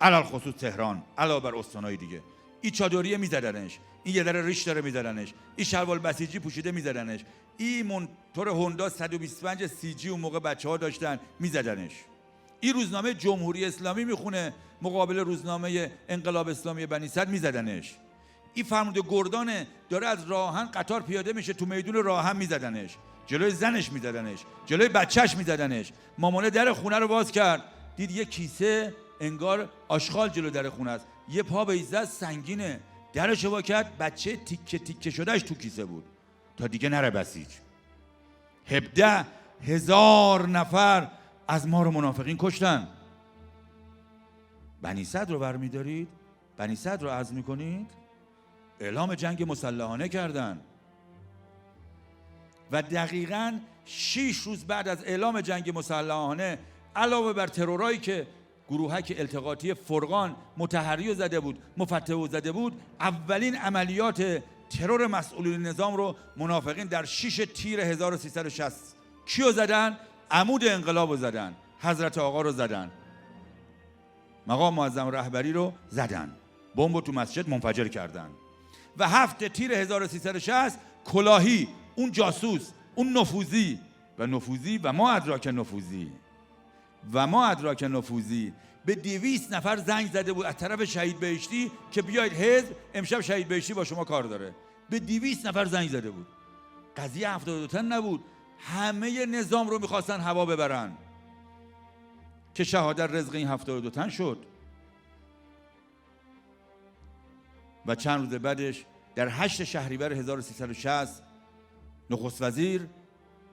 علل خصوص تهران، علاوه بر استانهای دیگه. این چادریه میزدنش، این یه ذره ریش داره میزدنش، این شلوار بسیجی پوشیده میزدنش، این مونتور هوندا 125 سی جی اون موقع بچه‌ها داشتن میزدنش. این روزنامه جمهوری اسلامی میخونه مقابل روزنامه انقلاب اسلامی بنی صدر میزدنش. این فرمانده گردانه داره از راهن قطار پیاده میشه، تو میدون راهن میزدنش، جلوی زنش میزدنش، جلوی بچهش میزدنش. مامانه در خونه رو باز کرد، دید یه کیسه انگار آشغال جلو در خونه است، یه پا به ایزد سنگینه، درش وا کرد، بچه تیکه تیکه شدهش تو کیسه بود تا دیگه نره بسیج. 17,000 نفر از ما رو منافقین کشتن. بنی صدر رو برمیدارید، بنی صدر رو عزم میکنید، اعلام جنگ مسلحانه کردن و دقیقاً 6 روز بعد از اعلام جنگ مسلحانه، علاوه بر ترورایی که گروهک التقاطی فرقان متحری زده بود، مفتح زده بود، اولین عملیات ترور مسئولین نظام رو منافقین در 6 تیر 1360 کیو زدن؟ عمود انقلاب رو زدن، حضرت آقا رو زدن، مقام معظم رهبری رو زدن، بمب رو تو مسجد منفجر کردن. و 7 تیر 1360 کلاهی، اون جاسوس، اون نفوذی و ما ادراک نفوذی به 200 نفر زنگ زده بود از طرف شهید بهشتی که بیاید حزب، امشب شهید بهشتی با شما کار داره. به 200 نفر زنگ زده بود. قضیه 72 تن نبود، همه نظام رو میخواستن هوا ببرن که شهادت رزق این 72 تن شد. و چند روز بعدش در 8 شهریور 1360 نخست وزیر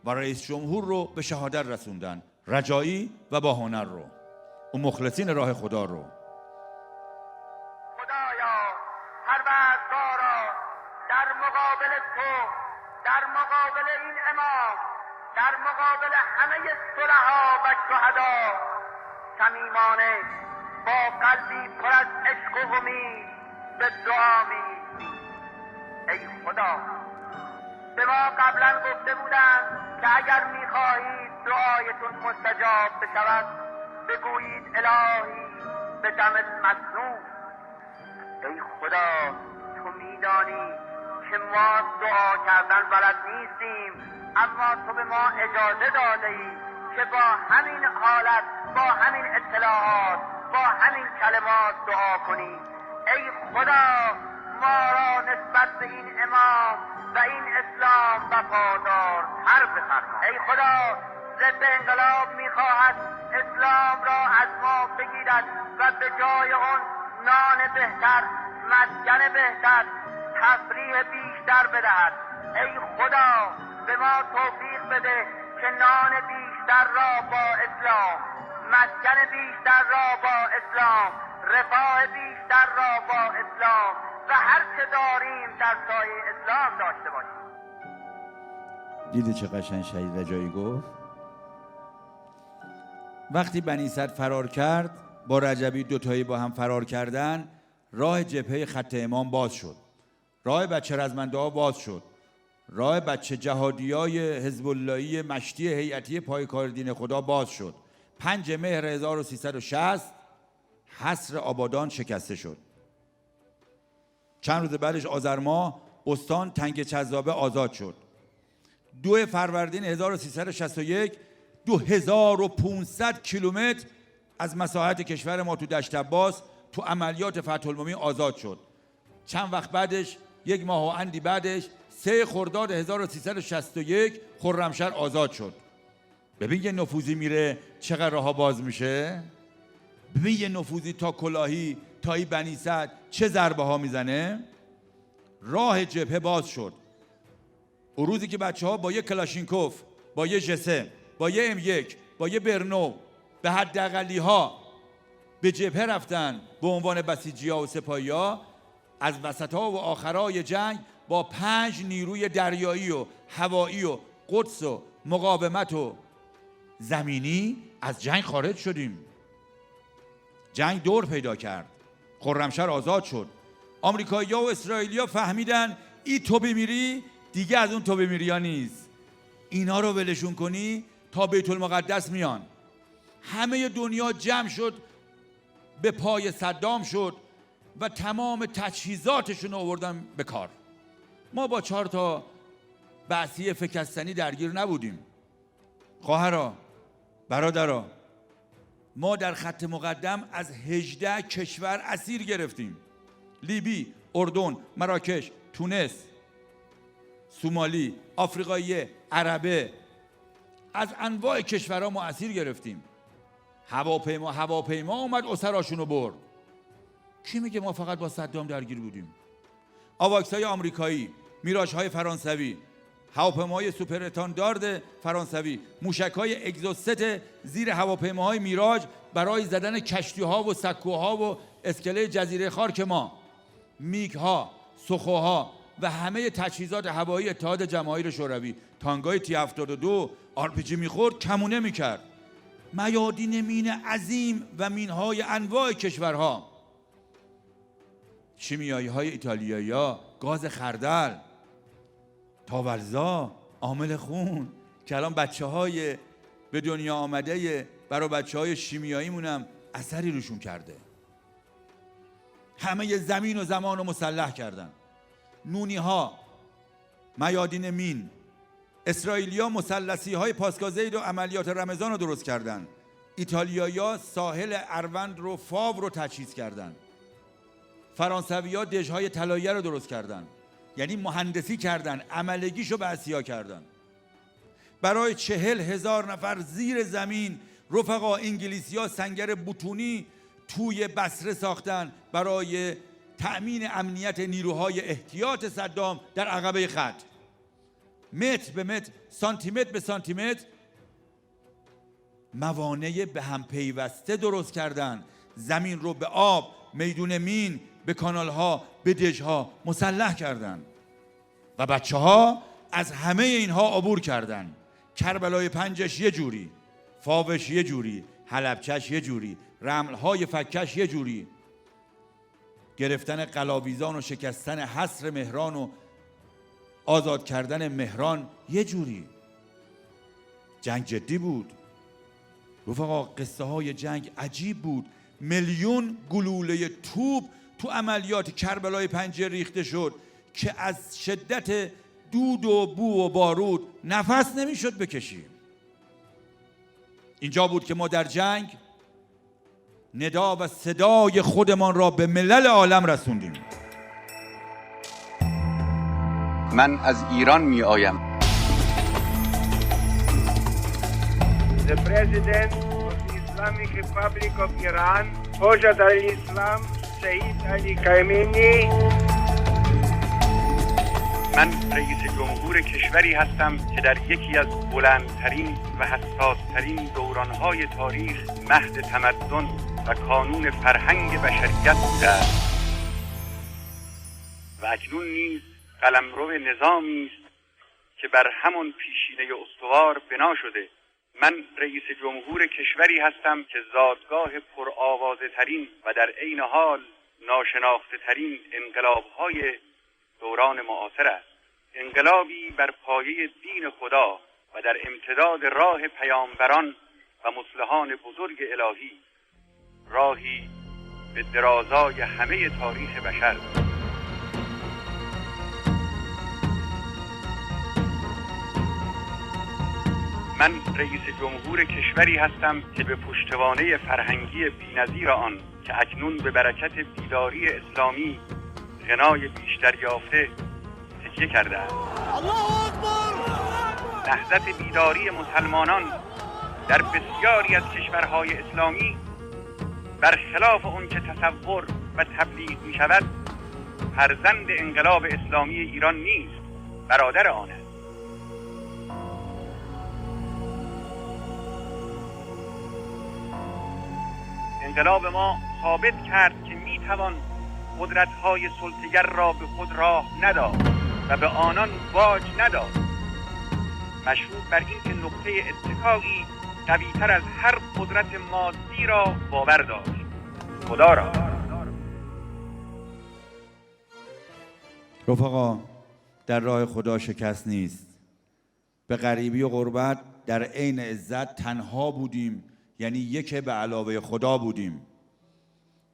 و رئیس جمهور رو به شهادت رسوندن، رجایی و با هنر رو، اون مخلصین راه خدا رو. خدایا پروردگارا، در مقابل تو، در مقابل این امام، در مقابل همه صلحا و شهدا صمیمانه با قلبی پر از عشق و امید به دعا می‌ایستیم. ای خدا، به ما قبلا گفته بودند که اگر می‌خواهید دعایتون مستجاب بشود بگویید الهی به دم المسنون. ای خدا، تو میدانی که ما دعا کردن بلد نیستیم، اما تو به ما اجازه داده ای که با همین حالت، با همین اطلاعات، با همین کلمات دعا کنیم. ای خدا، ما را نسبت به این امام و این اسلام وفادار هر بفرما. ای خدا، ضد انقلاب میخواهد اسلام را از ما بگیرد و به جای اون نان بهتر، مسکن بهتر، تفریح بیشتر بدهد. ای خدا، به ما توفیق بده که نان بیشتر را با اسلام، مسکن بیشتر را با اسلام، رفاه بیشتر را با اسلام و هر چه داریم در سایه اسلام داشته باشیم. دیدی چه قشنگ شهید رجایی گفت؟ وقتی بنی صدر فرار کرد، با رجبی دوتایی با هم فرار کردن، راه جبهه خط امام باز شد، راه بچه رزمنده ها باز شد، راه بچه جهادیای حزب اللهی مشتی هیئتی پایکار دین خدا باز شد. 5 مهر 1360 حصر آبادان شکسته شد. چند روز بعدش آذر ماه استان تنگ چذابه آزاد شد. 2 فروردین 1361 2500 کیلومتر از مساحت کشور ما تو دشت عباس تو عملیات فتح المبین آزاد شد. چند وقت بعدش، 1 ماه و اندی بعدش، 3 خرداد 1361 خرمشهر آزاد شد. ببین یه نفوذی میره چقدر راهها باز میشه. ببین یه نفوذی تا کلاهی تا ای بنی صدر چه ضربه ها میزنه. راه جبهه باز شد. اون روزی که بچه ها با یه کلاشینکوف، با یه جسه، با یه M1، با یه برنو به حداقلی ها به جبهه رفتن به عنوان بسیجی ها و سپاهی ها، از وسط ها و آخرای جنگ با 5 نیروی دریایی و هوایی و قدس و مقاومت و زمینی از جنگ خارج شدیم. جنگ دور پیدا کرد، خرمشهر آزاد شد. آمریکایی‌ها و اسرائیلی‌ها فهمیدن ای تو بمیری دیگه از اون تو بمیریا نیست، اینا رو ولشون کنی تا بیت المقدس میان. همه دنیا جمع شد، به پای صدام شد و تمام تجهیزاتشون رو آوردن به کار. ما با 4 تا بعثیه فکستنی درگیر نبودیم. خواهرا، برادرا، ما در خط مقدم از 18 کشور اسیر گرفتیم: لیبی، اردن، مراکش، تونس، سومالی، آفریقایی، عربه، از انواع کشورها ما اسیر گرفتیم. هواپیما اومد اسراشونو برد. کی میگه ما فقط با صدام درگیر بودیم؟ آواکس‌های آمریکایی، میراژهای فرانسوی، هواپیماهای سوپر استاندارد فرانسوی، موشک‌های اگزوست زیر هواپیماهای میراژ برای زدن کشتی‌ها و سکوها و اسکله جزیره خارک ما، میگ‌ها، سخوها و همه تجهیزات هوایی اتحاد جماهیر شوروی، تانگای تی 72 RPG میخورد کمونه میکرد. میادین مین عظیم و مینهای انواع کشورها، شیمیایی های ایتالیایی ها، گاز خردل، تاولزا، عامل خون که الان بچه های به دنیا آمده برای بچه های شیمیایی مونم اثری روشون کرده. همه زمین و زمان رو مسلح کردن. نونی ها، میادین مین، اسرائیلیا مثلثی های پاسکازید و عملیات رمضان رو درست کردن. ایتالیایی‌ها ساحل اروند رو، فاو رو تجهیز کردن. فرانسوی‌ها دژهای طلایه رو درست کردن. یعنی مهندسی کردن، عملگیشو به آسیا کردن. برای 40,000 نفر زیر زمین رفقا انگلیسی‌ها سنگر بوتونی توی بصره ساختن برای تأمین امنیت نیروهای احتیاط صدام در عقبه خط. متر به متر، سانتیمتر به سانتیمتر موانع به هم پیوسته درست کردن. زمین رو به آب، میدون مین، به کانالها، به دژها مسلح کردن و بچه ها از همه اینها عبور کردن. کربلای 5 یه جوری، فاوش یه جوری، حلبچش یه جوری، رملهای فکش یه جوری، گرفتن قلاویزان و شکستن حصر مهران و آزاد کردن مهران یه جوری. جنگ جدی بود رفقا، قصه های جنگ عجیب بود. میلیون گلوله توپ تو عملیات کربلای 5 ریخته شد که از شدت دود و بو و بارود نفس نمیشد بکشیم. اینجا بود که ما در جنگ ندا و صدای خودمان را به ملل عالم رسوندیم. من از ایران می آیم. The President of the Islamic Republic of Iran, Hojat al-Islam, Sayyid Ali Khamenei. من رئیس جمهور کشوری هستم که در یکی از بلندترین و حساسترین دورانهای تاریخ مهد تمدن و کانون فرهنگ بشریت بوده است و اکنون نیز قلمرو نظامی است که بر همان پیشینه استوار بنا شده. من رئیس جمهور کشوری هستم که زادگاه پرآوازه ترین و در عین حال ناشناخته ترین انقلاب‌های دوران معاصر است. انقلابی بر پایه دین خدا و در امتداد راه پیامبران و مصلحان بزرگ الهی، راهی به درازای همه تاریخ بشر. من رئیس جمهور کشوری هستم که به پشتوانه فرهنگی بی‌نظیر آن که اکنون به برکت بیداری اسلامی غنای بیشتر یافته تکیه کرده است. نهضت بیداری مسلمانان در بسیاری از کشورهای اسلامی برخلاف اون که تصور و تبلیغ می شود فرزند انقلاب اسلامی ایران نیست، برادر آن است. انقلاب ما ثابت کرد که می توان قدرت‌های سلطه‌گر را به خود راه نداد و به آنان باج نداد، مشروط بر این که نقطه اتکایی قوی‌تر از هر قدرت مادی را باور داشت، خدا را. رفقا، در راه خدا شکست نیست. به غریبی و غربت در عین عزت تنها بودیم، یعنی یک به علاوه خدا بودیم،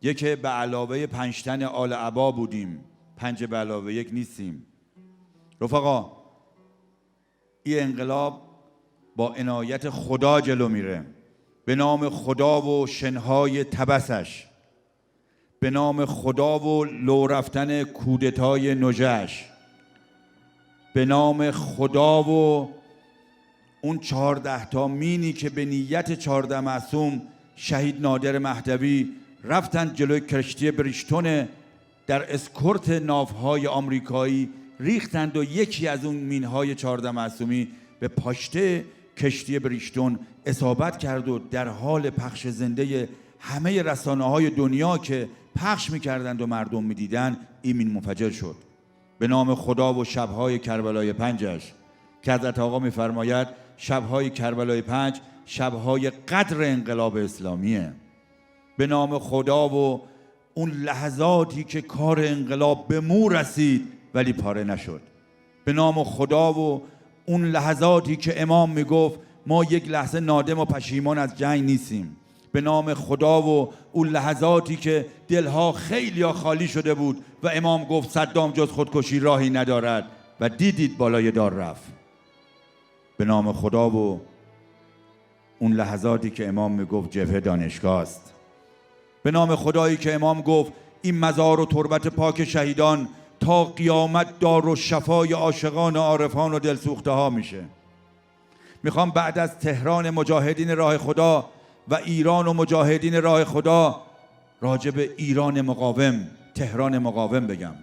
یک به علاوه 5 تن آل عبا بودیم، 5 به علاوه 1 نیستیم. رفقا، این انقلاب با عنایت خدا جلو میره، به نام خدا و شنهای تبسش. به نام خدا و لو رفتن کودتای نژش، به نام خدا و اون 14 تا مینی که به نیت 14 معصوم شهید نادر مهدوی رفتن جلوی کشتی بریشتون در اسکورت ناوهای آمریکایی ریختند و یکی از اون مینهای 14 معصومی به پاشته کشتی بریشتون اصابت کرد و در حال پخش زنده همه رسانه‌های دنیا که پخش می‌کردند و مردم می‌دیدند این مین منفجر شد. به نام خدا و شب‌های کربلای 5 که حضرت آقا می‌فرماید شب‌های کربلای 5 شب‌های قدر انقلاب اسلامیه. به نام خدا و اون لحظاتی که کار انقلاب به مو رسید ولی پاره نشد. به نام خدا و اون لحظاتی که امام میگفت ما یک لحظه نادم و پشیمان از جنگ نیستیم. به نام خدا و اون لحظاتی که دلها خیلی خالی شده بود و امام گفت صدام جز خودکشی راهی ندارد و دیدید بالای دار رفت. به نام خدا و اون لحظاتی که امام میگفت جبهه دانشگاه است. به نام خدایی که امام گفت این مزار و تربت پاک شهیدان تا قیامت دار و شفای عاشقان و عارفان و دلسوخته ها میشه. میخوام بعد از تهران مجاهدین راه خدا و ایران و مجاهدین راه خدا راجع به ایران مقاوم، تهران مقاوم بگم.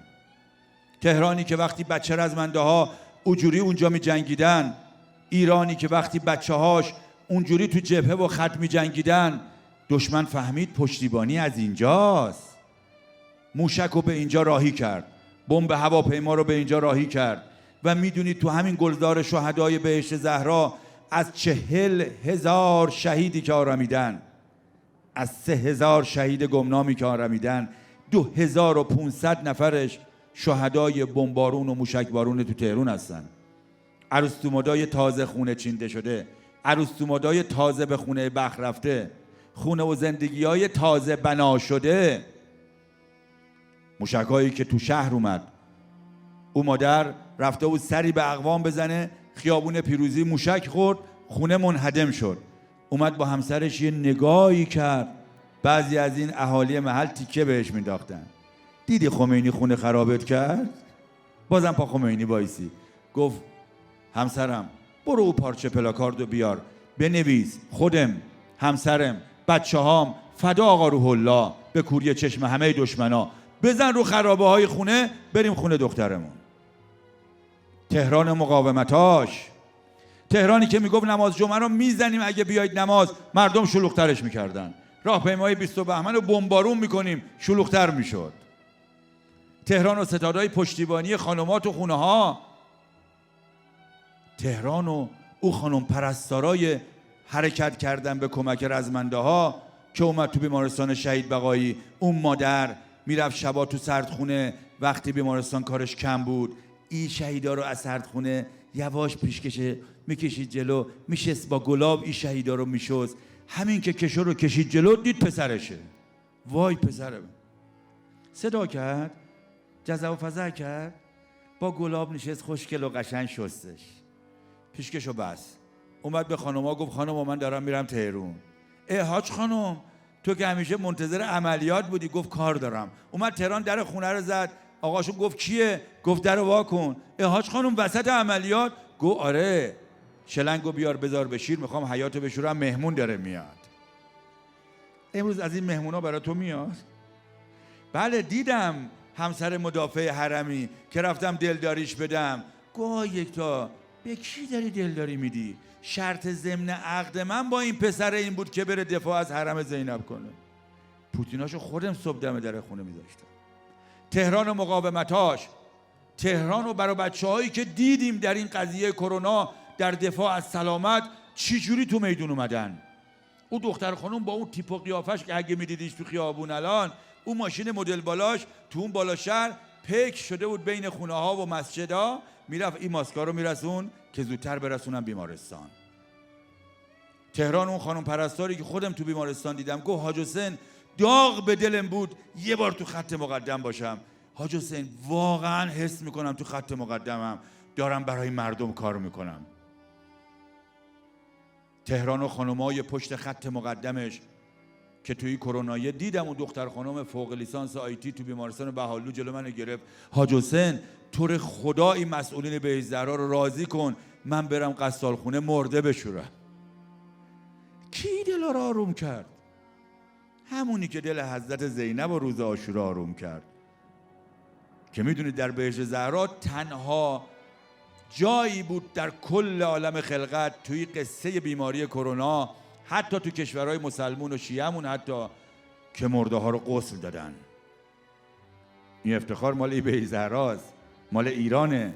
تهرانی که وقتی بچه رزمنده ها اونجوری اونجا می جنگیدن، ایرانی که وقتی بچه هاش اونجوری تو جبهه و خط می جنگیدن، دشمن فهمید پشتیبانی از اینجاست. موشک رو به اینجا راهی کرد، بمب هواپیما رو به اینجا راهی کرد و میدونید تو همین گلزار شهدای بهشت زهرا از 40,000 شهیدی که آرمیدن، از 3,000 شهید گمنامی که آرمیدن، 2,500 نفرش شهدای بمبارون و موشکبارون تو تهران هستن. ارسطومدای تازه خونه چینده شده، ارسطومدای تازه به خونه بخت رفته، خونه و زندگی‌های تازه بنا شده، موشکایی که تو شهر اومد. او مادر رفته بود سری به اقوام بزنه، خیابون پیروزی موشک خورد، خونه منهدم شد. اومد با همسرش یه نگاهی کرد، بعضی از این اهالی محل تیکه بهش مینداختن. دیدی خمینی خونه خرابت کرد؟ بازم پا خمینی وایسی. گفت همسرم برو او پارچه پلاکاردو بیار، بنویس خودم، همسرم، بچه هام فدا آقا روح الله به کوری چشم همه دشمنا، بزن رو خرابه های خونه، بریم خونه دخترمون. تهران مقاومتاش، تهرانی که میگفت نماز جمعه رو میزنیم اگه بیاید نماز، مردم شلوغترش میکردن. راهپیمای 20 بهمن رو بمبارون میکنیم، شلوغتر میشد. تهران و ستادهای پشتیبانی خانمات و خونه ها، تهران و او خانم پرستارای حرکت کردن به کمک رزمنده ها که اومد تو بیمارستان شهید بقایی. اون مادر میرفت شبا تو سردخونه وقتی بیمارستان کارش کم بود، این شهیدا رو از سردخونه یواش پیشکشه میکشید جلو، میشست با گلاب این شهیدا رو میشست. همین که کشو رو کشید جلو دید پسرشه. وای پسرم، صدا کرد، جزع و فزع کرد، با گلاب نشست خوشگل و قشنگ شستش، پیشکشو بس. اومد به خانوما گفت خانوما من دارم میرم تهرون. حاج خانم تو که همیشه منتظر عملیات بودی. گفت کار دارم. اومد تهران، در خونه رو زد. آقاشون گفت کیه؟ گفت در وا کن. حاج خانم وسط عملیات؟ گفت آره. شلنگو بیار بذار بشیر، میخوام حیاتو بشورم، مهمون داره میاد. امروز از این مهمونا برای تو میاد؟ بله دیدم همسر مدافع حرمی که رفتم دلداریش بدم. گفت یکتا به کی داری دلداری میدی؟ شرط ضمن عقد من با این پسر این بود که بره دفاع از حرم زینب کنه. پوتیناشو خودم صبح دم در خونه میذاشتم. تهران و مقاومتاش، تهران و برای بچه‌هایی که دیدیم در این قضیه کرونا در دفاع از سلامت چی جوری تو میدون اومدن. او دختر خانم با اون تیپ و قیافش که اگه میدیدیش تو خیابون الان، اون ماشین مدل بالاش تو اون بالا شهر پک شده بود بین خونه ها و مسجدها، میرفت این ماسکا رو میرسون که زودتر برسونم بیمارستان. تهران اون خانم پرستاری که خودم تو بیمارستان دیدم، گفت حاج حسین داغ به دلم بود یه بار تو خط مقدم باشم. حاج حسین واقعا حس میکنم تو خط مقدمم، دارم برای مردم کار میکنم. تهران و خانمای پشت خط مقدمش که توی کرونایی دیدم اون دختر خانم فوق لیسانس آیتی تو بیمارستان بهالو جلو من گرفت. حاج حسین طور خدا این مسئولین بهشت زهرا رو راضی کن من برم قصالخونه مرده بشورم. کی دل را آروم کرد؟ همونی که دل حضرت زینب و روز عاشورا آروم کرد که میدونید در بهشت زهرا تنها جایی بود در کل عالم خلقت توی قصه بیماری کرونا، حتی تو کشورهای مسلمون و شیعه‌مون حتی، که مرده ها رو غسل دادن. این افتخار مال بهشت زهراست، مال ایرانه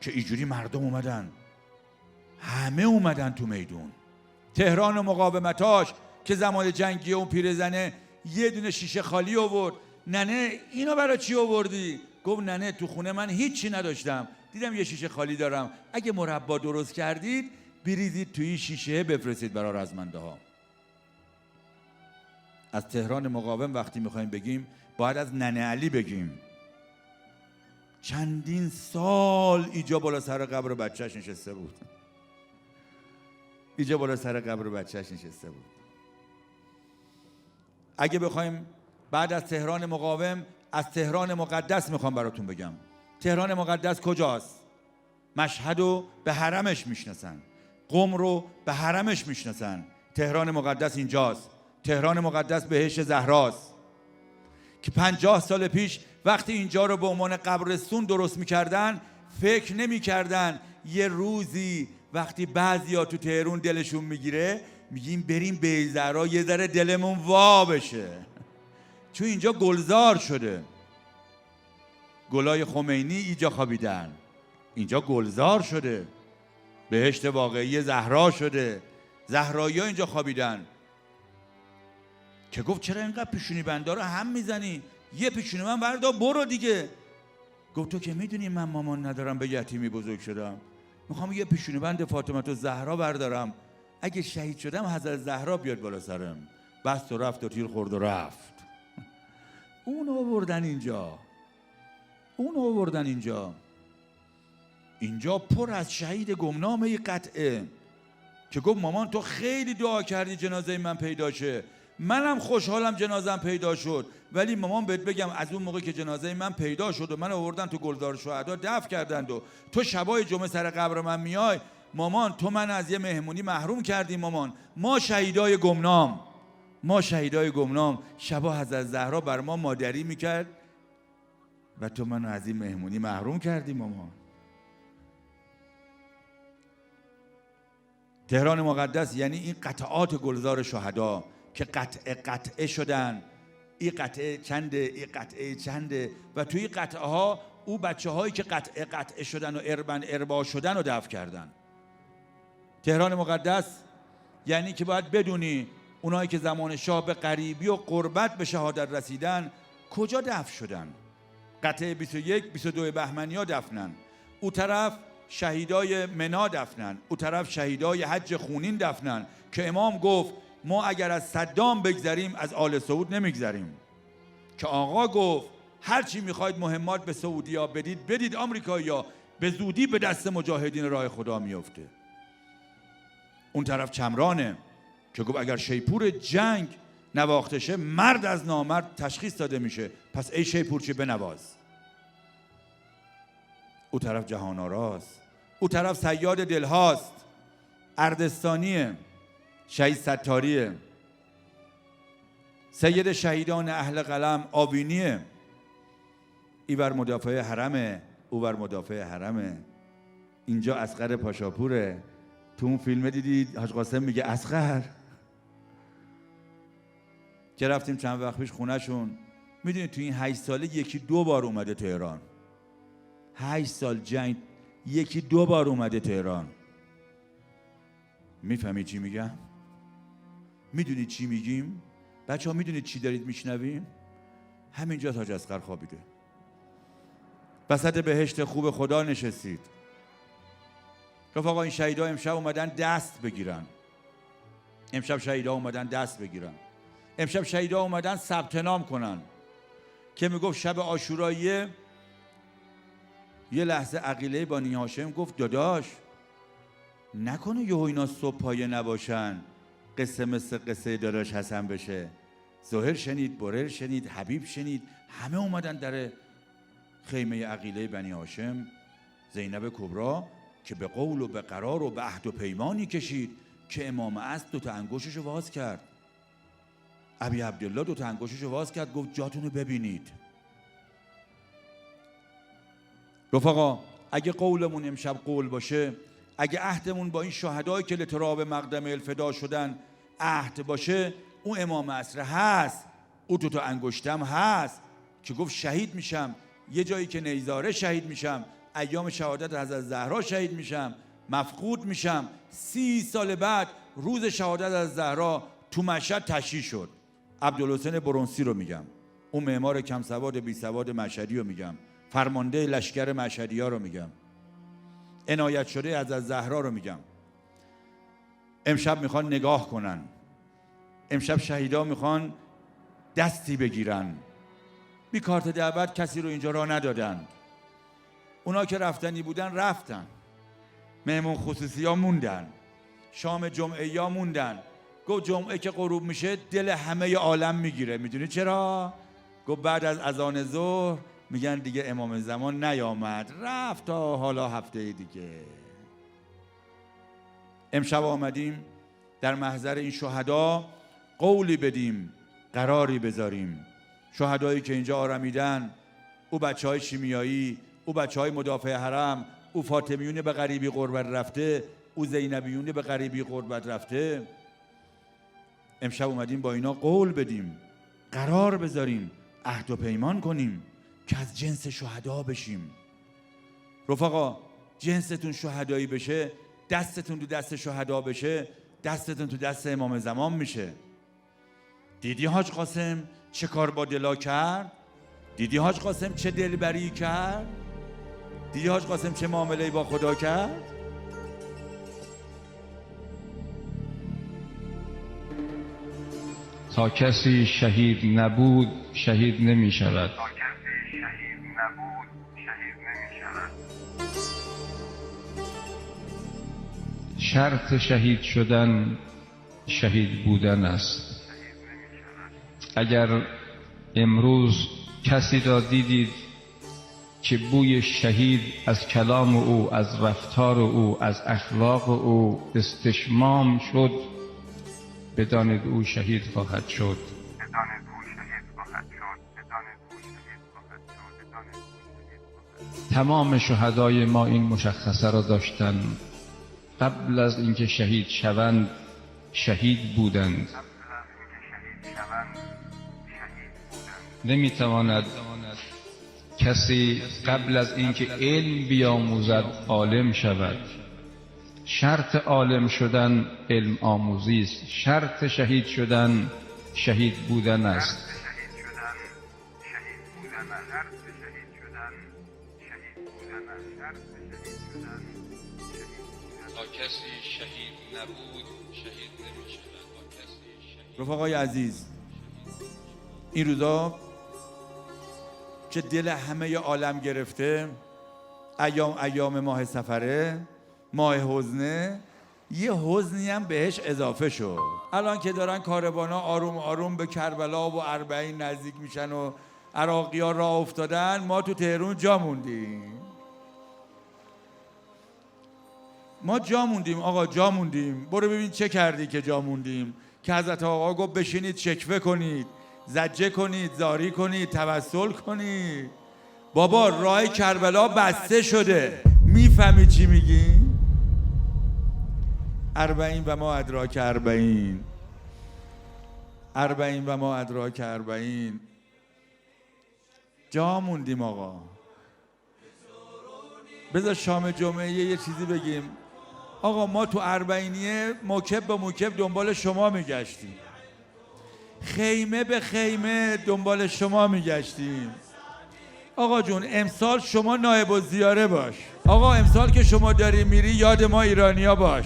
که اینجوری مردم اومدن، همه اومدن تو میدون. تهران و مقاومتاش که زمان جنگی اون پیرزنه یه دونه شیشه خالی آورد. ننه اینو برای چی آوردی؟ گفت ننه تو خونه من هیچی نداشتم، دیدم یه شیشه خالی دارم، اگه مربا درست کردید بریزید توی شیشه بفرستید برای رزمنده ها. از تهران مقاوم وقتی میخوایم بگیم باید از ننه علی بگیم. چندین سال اینجا بالا سر قبر بچهش نشسته بود. اینجا بالا سر قبر بچهش نشسته بود. اگه بخوایم بعد از تهران مقاوم از تهران مقدس میخوام براتون بگم. تهران مقدس کجاست؟ مشهد رو به حرمش میشناسن، قم رو به حرمش میشناسن. تهران مقدس اینجاست. تهران مقدس بهشت زهراست که 50 سال پیش وقتی اینجا رو به عنوان قبرستون درست میکردن فکر نمیکردن یه روزی وقتی بعضیا تو تهران دلشون میگیره میگیم بریم بهشت زهرا یه ذره دلمون وا بشه، چون اینجا گلزار شده. گلای خمینی اینجا خوابیدن، اینجا گلزار شده، بهشت واقعی زهرا شده، زهرایی ها اینجا خوابیدن. که گفت چرا اینقدر پیشونی بنده رو هم میزنی؟ یه پیشونی من بردار برو دیگه. گفت تو که میدونی من مامان ندارم، به یتیمی بزرگ شدم، میخوام یه پیشونی بند فاطمه زهرا بردارم، اگه شهید شدم حضرت زهرا بیاد بالا سرم. بست و رفت و تیر خورد و رفت. اونو آوردن اینجا، اونو آوردن اینجا. اینجا پر از شهید گمنامه قطعه که گفت مامان تو خیلی دعا کردی جنازه من پیدا شه، منم خوشحالم جنازم پیدا شد، ولی مامان بهت بگم از اون موقع که جنازه من پیدا شد و من آوردن تو گلزار شهدا دفن کردند و تو شبای جمعه سر قبر من میای، مامان تو من از یه مهمونی محروم کردی. مامان ما شهیدای گمنام، ما شهیدای گمنام، شبا حضرت زهرا بر ما مادری میکرد و تو منو از این مهمونی محروم کردی مامان. تهران مقدس یعنی این قطعات گلزار شهدا که قطعه شدن. این قطعه چنده، این قطعه چنده، و توی قطعه ها او بچه هایی که قطعه شدن و اربا شدن رو دفن کردن. تهران مقدس یعنی که باید بدونی اونایی که زمان شاه به غریبی و غربت به شهادت رسیدن کجا دفن شدن. قطعه 21 22 بهمنیا دفنن، او طرف شهیدای منا دفنن، او طرف شهیدای حج خونین دفنن که امام گفت ما اگر از صدام بگذریم از آل سعود نمیگذریم، که آقا گفت هرچی میخواید مهمات به سعودیا بدید بدید، آمریکایی‌ها به زودی به دست مجاهدین راه خدا میفته. اون طرف چمرانه که گفت اگر شیپور جنگ نواخته شه مرد از نامرد تشخیص داده میشه، پس ای شیپورچی بنواز. او طرف جهان آراست، او طرف صیاد دلهاست، اردستانیه، شهید ستاریه، سید شهیدان اهل قلم آوینیه، ایور مدافع حرمه، اوور مدافع حرمه. اینجا اصغر پاشاپوره. تو اون فیلم دیدید حاج قاسم میگه اصغر که رفتیم چند وقت پیش خونهشون، میدونید تو این 8 ساله 1-2 بار اومده تهران. 8 سال جنگ 1-2 بار اومده تهران. میفهمید چی میگم؟ میدونید چی میگیم؟ بچه ها میدونید چی دارید میشنویم؟ همینجا حاج اصغر خوابیده، وسط بهشت خوب خدا نشستید. گفت آقا این شهیدا امشب اومدن دست بگیرن، امشب شهیدا اومدن دست بگیرن، امشب شهیدا اومدن ثبت نام کنن. که میگفت شب عاشورایی یه لحظه عقیله بانی هاشم گفت داداش نکنه یهو اینا صبح پایه نباشن، قصه مثل قصه داداش حسن بشه. زهر شنید، برهر شنید، حبیب شنید، همه اومدن در خیمه عقیله بنی هاشم. زینب کبرا که به قول و به قرار و به عهد و پیمانی کشید که امام عصر 2 انگشتشو واز کرد. ابی عبدالله 2 انگشتشو واز کرد، گفت جاتونو ببینید. رفقا اگه قولمون امشب قول باشه، اگه عهدمون با این شهدایی که لتراب مقدم الفدا شدن عهد باشه، اون امام عصر هست، او 2 انگشتم هست که گفت شهید میشم، یه جایی که نیزاره شهید میشم، ایام شهادت حضرت زهرا شهید میشم، مفقود میشم. 30 سال بعد روز شهادت از زهرا تو مشهد تشییع شد. عبدالحسین برونسی رو میگم، اون معمار کم سواد بی سواد مشهدی رو میگم، فرمانده لشکر مشهدی ها رو میگم، عنایت شده از زهرا رو میگم. امشب میخوان نگاه کنن، امشب شهیدا میخوان دستی بگیرن. بی کارت دعوت کسی رو اینجا راه ندادن. اونا که رفتنی بودن رفتن، مهمون خصوصی ها موندن، شام جمعه ها موندن. گفت جمعه که غروب میشه دل همه عالم میگیره. میدونی چرا؟ گفت بعد از اذان ظهر میگن دیگه امام زمان نیامد، رفت تا حالا هفته دیگه. امشب آمدیم در محضر این شهدا قولی بدیم، قراری بذاریم. شهدایی که اینجا آرمیدن، او بچهای شیمیایی، او بچهای مدافع حرم، او فاطمیون به غریبی غربت رفته، او زینبیون به غریبی غربت رفته. امشب اومدیم با اینا قول بدیم، قرار بذاریم، عهد و پیمان کنیم که از جنس شهدا بشیم. رفقا جنستون شهدایی بشه، دستتون تو دست شهدا بشه، دستتون تو دست امام زمان میشه. دیدی حاج قاسم چه کار با دلا کرد؟ دیدی حاج قاسم چه دلبری کرد؟ دیدی حاج قاسم چه معامله با خدا کرد؟ تا کسی شهید نبود شهید نمی شود. شرط شهید شدن شهید بودن است. اگر امروز کسی را دیدید که بوی شهید از کلام او، از رفتار او، از اخلاق او استشمام شد، بدانید او شهید خواهد شد. تمام شهدای ما این مشخصه را داشتند. قبل از اینکه شهید شوند شهید بودند. نمیتواند کسی قبل از اینکه علم بیاموزد عالم شود. شرط عالم شدن علم آموزی است. شرط شهید شدن شهید بودن است. تا کسی شهید نبود شهید نمی شود. رفقای عزیز، این روزا که دل همه عالم گرفته، ایام ماه سفره، ماه حزنه، یه حزنی هم بهش اضافه شد. الان که دارن کاروانا آروم آروم به کربلا و اربعین نزدیک میشن و عراقی ها راه افتادن، ما تو تهرون جا موندیم. ما جا موندیم آقا، جا موندیم. برو ببین چه کردی که جا موندیم. که حضرت آقا گفت بشینید شکوه کنید، زجه کنید، زاری کنید، توسل کنید. بابا راه کربلا بسته شده. میفهمی چی میگی؟ اربعین و ما ادراک اربعین، اربعین و ما ادراک اربعین. جا موندیم آقا. بذار شام جمعه یه چیزی بگیم. آقا ما تو اربعینیه موکب به موکب دنبال شما میگشتیم، خیمه به خیمه دنبال شما میگشتیم. آقا جون امسال شما نایب الزیاره باش. آقا امسال که شما داری میری یاد ما ایرانیا باش،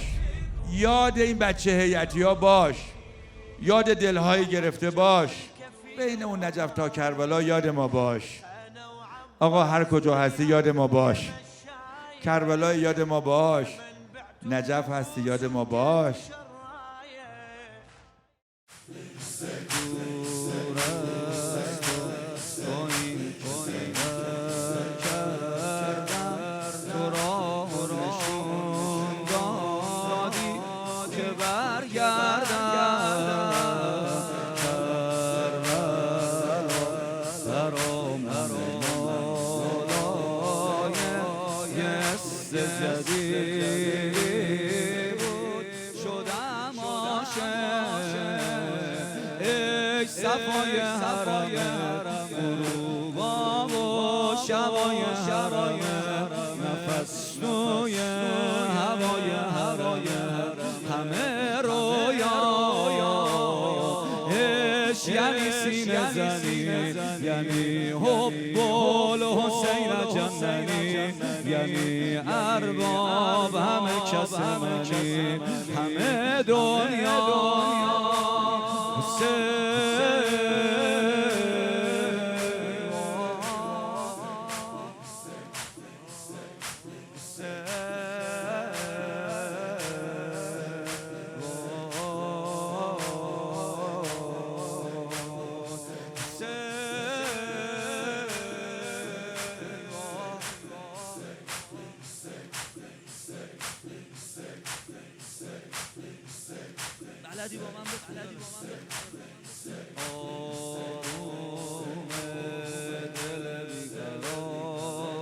یاد این بچه هیئتی ها باش، یاد دلهای گرفته باش. بین اون نجف تا کربلا یاد ما باش. آقا هر کجا هستی یاد ما باش. کربلا یاد ما باش، نجف هستی یاد ما باش. قصه زدی بود شدم عاشق ای صفای حرم غروبا و شبای حرم نفس توی هوای حرم همه رویایش یعنی سینه زنی یعنی حب الحسین جننی یعنی ارباب همه کس منی همه دنیا بلدی با من آروم دل بیقرارم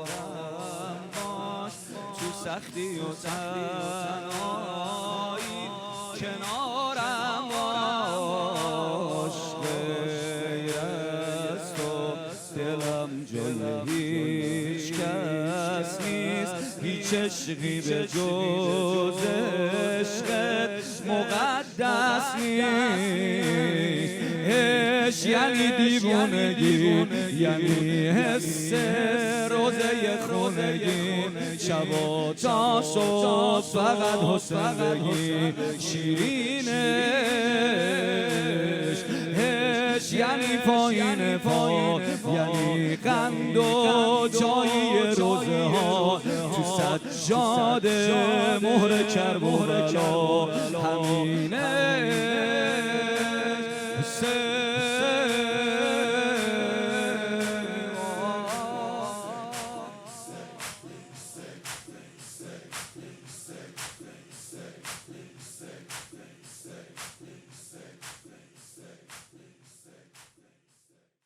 باش تو سختی و تنهایی کنارم باش غیر از تو دلم جای هیچ کس نیست هیچ عشقی به جز عشقت مقدس نیست عشق یعنی دیوونگی یعنی حس روزه خونگی شبا تا صبح فقط حسندگی شیرین عشق عشق یعنی پایین پا یعنی قند و جایی روزه ها تو سجاده مهر کربلا همینه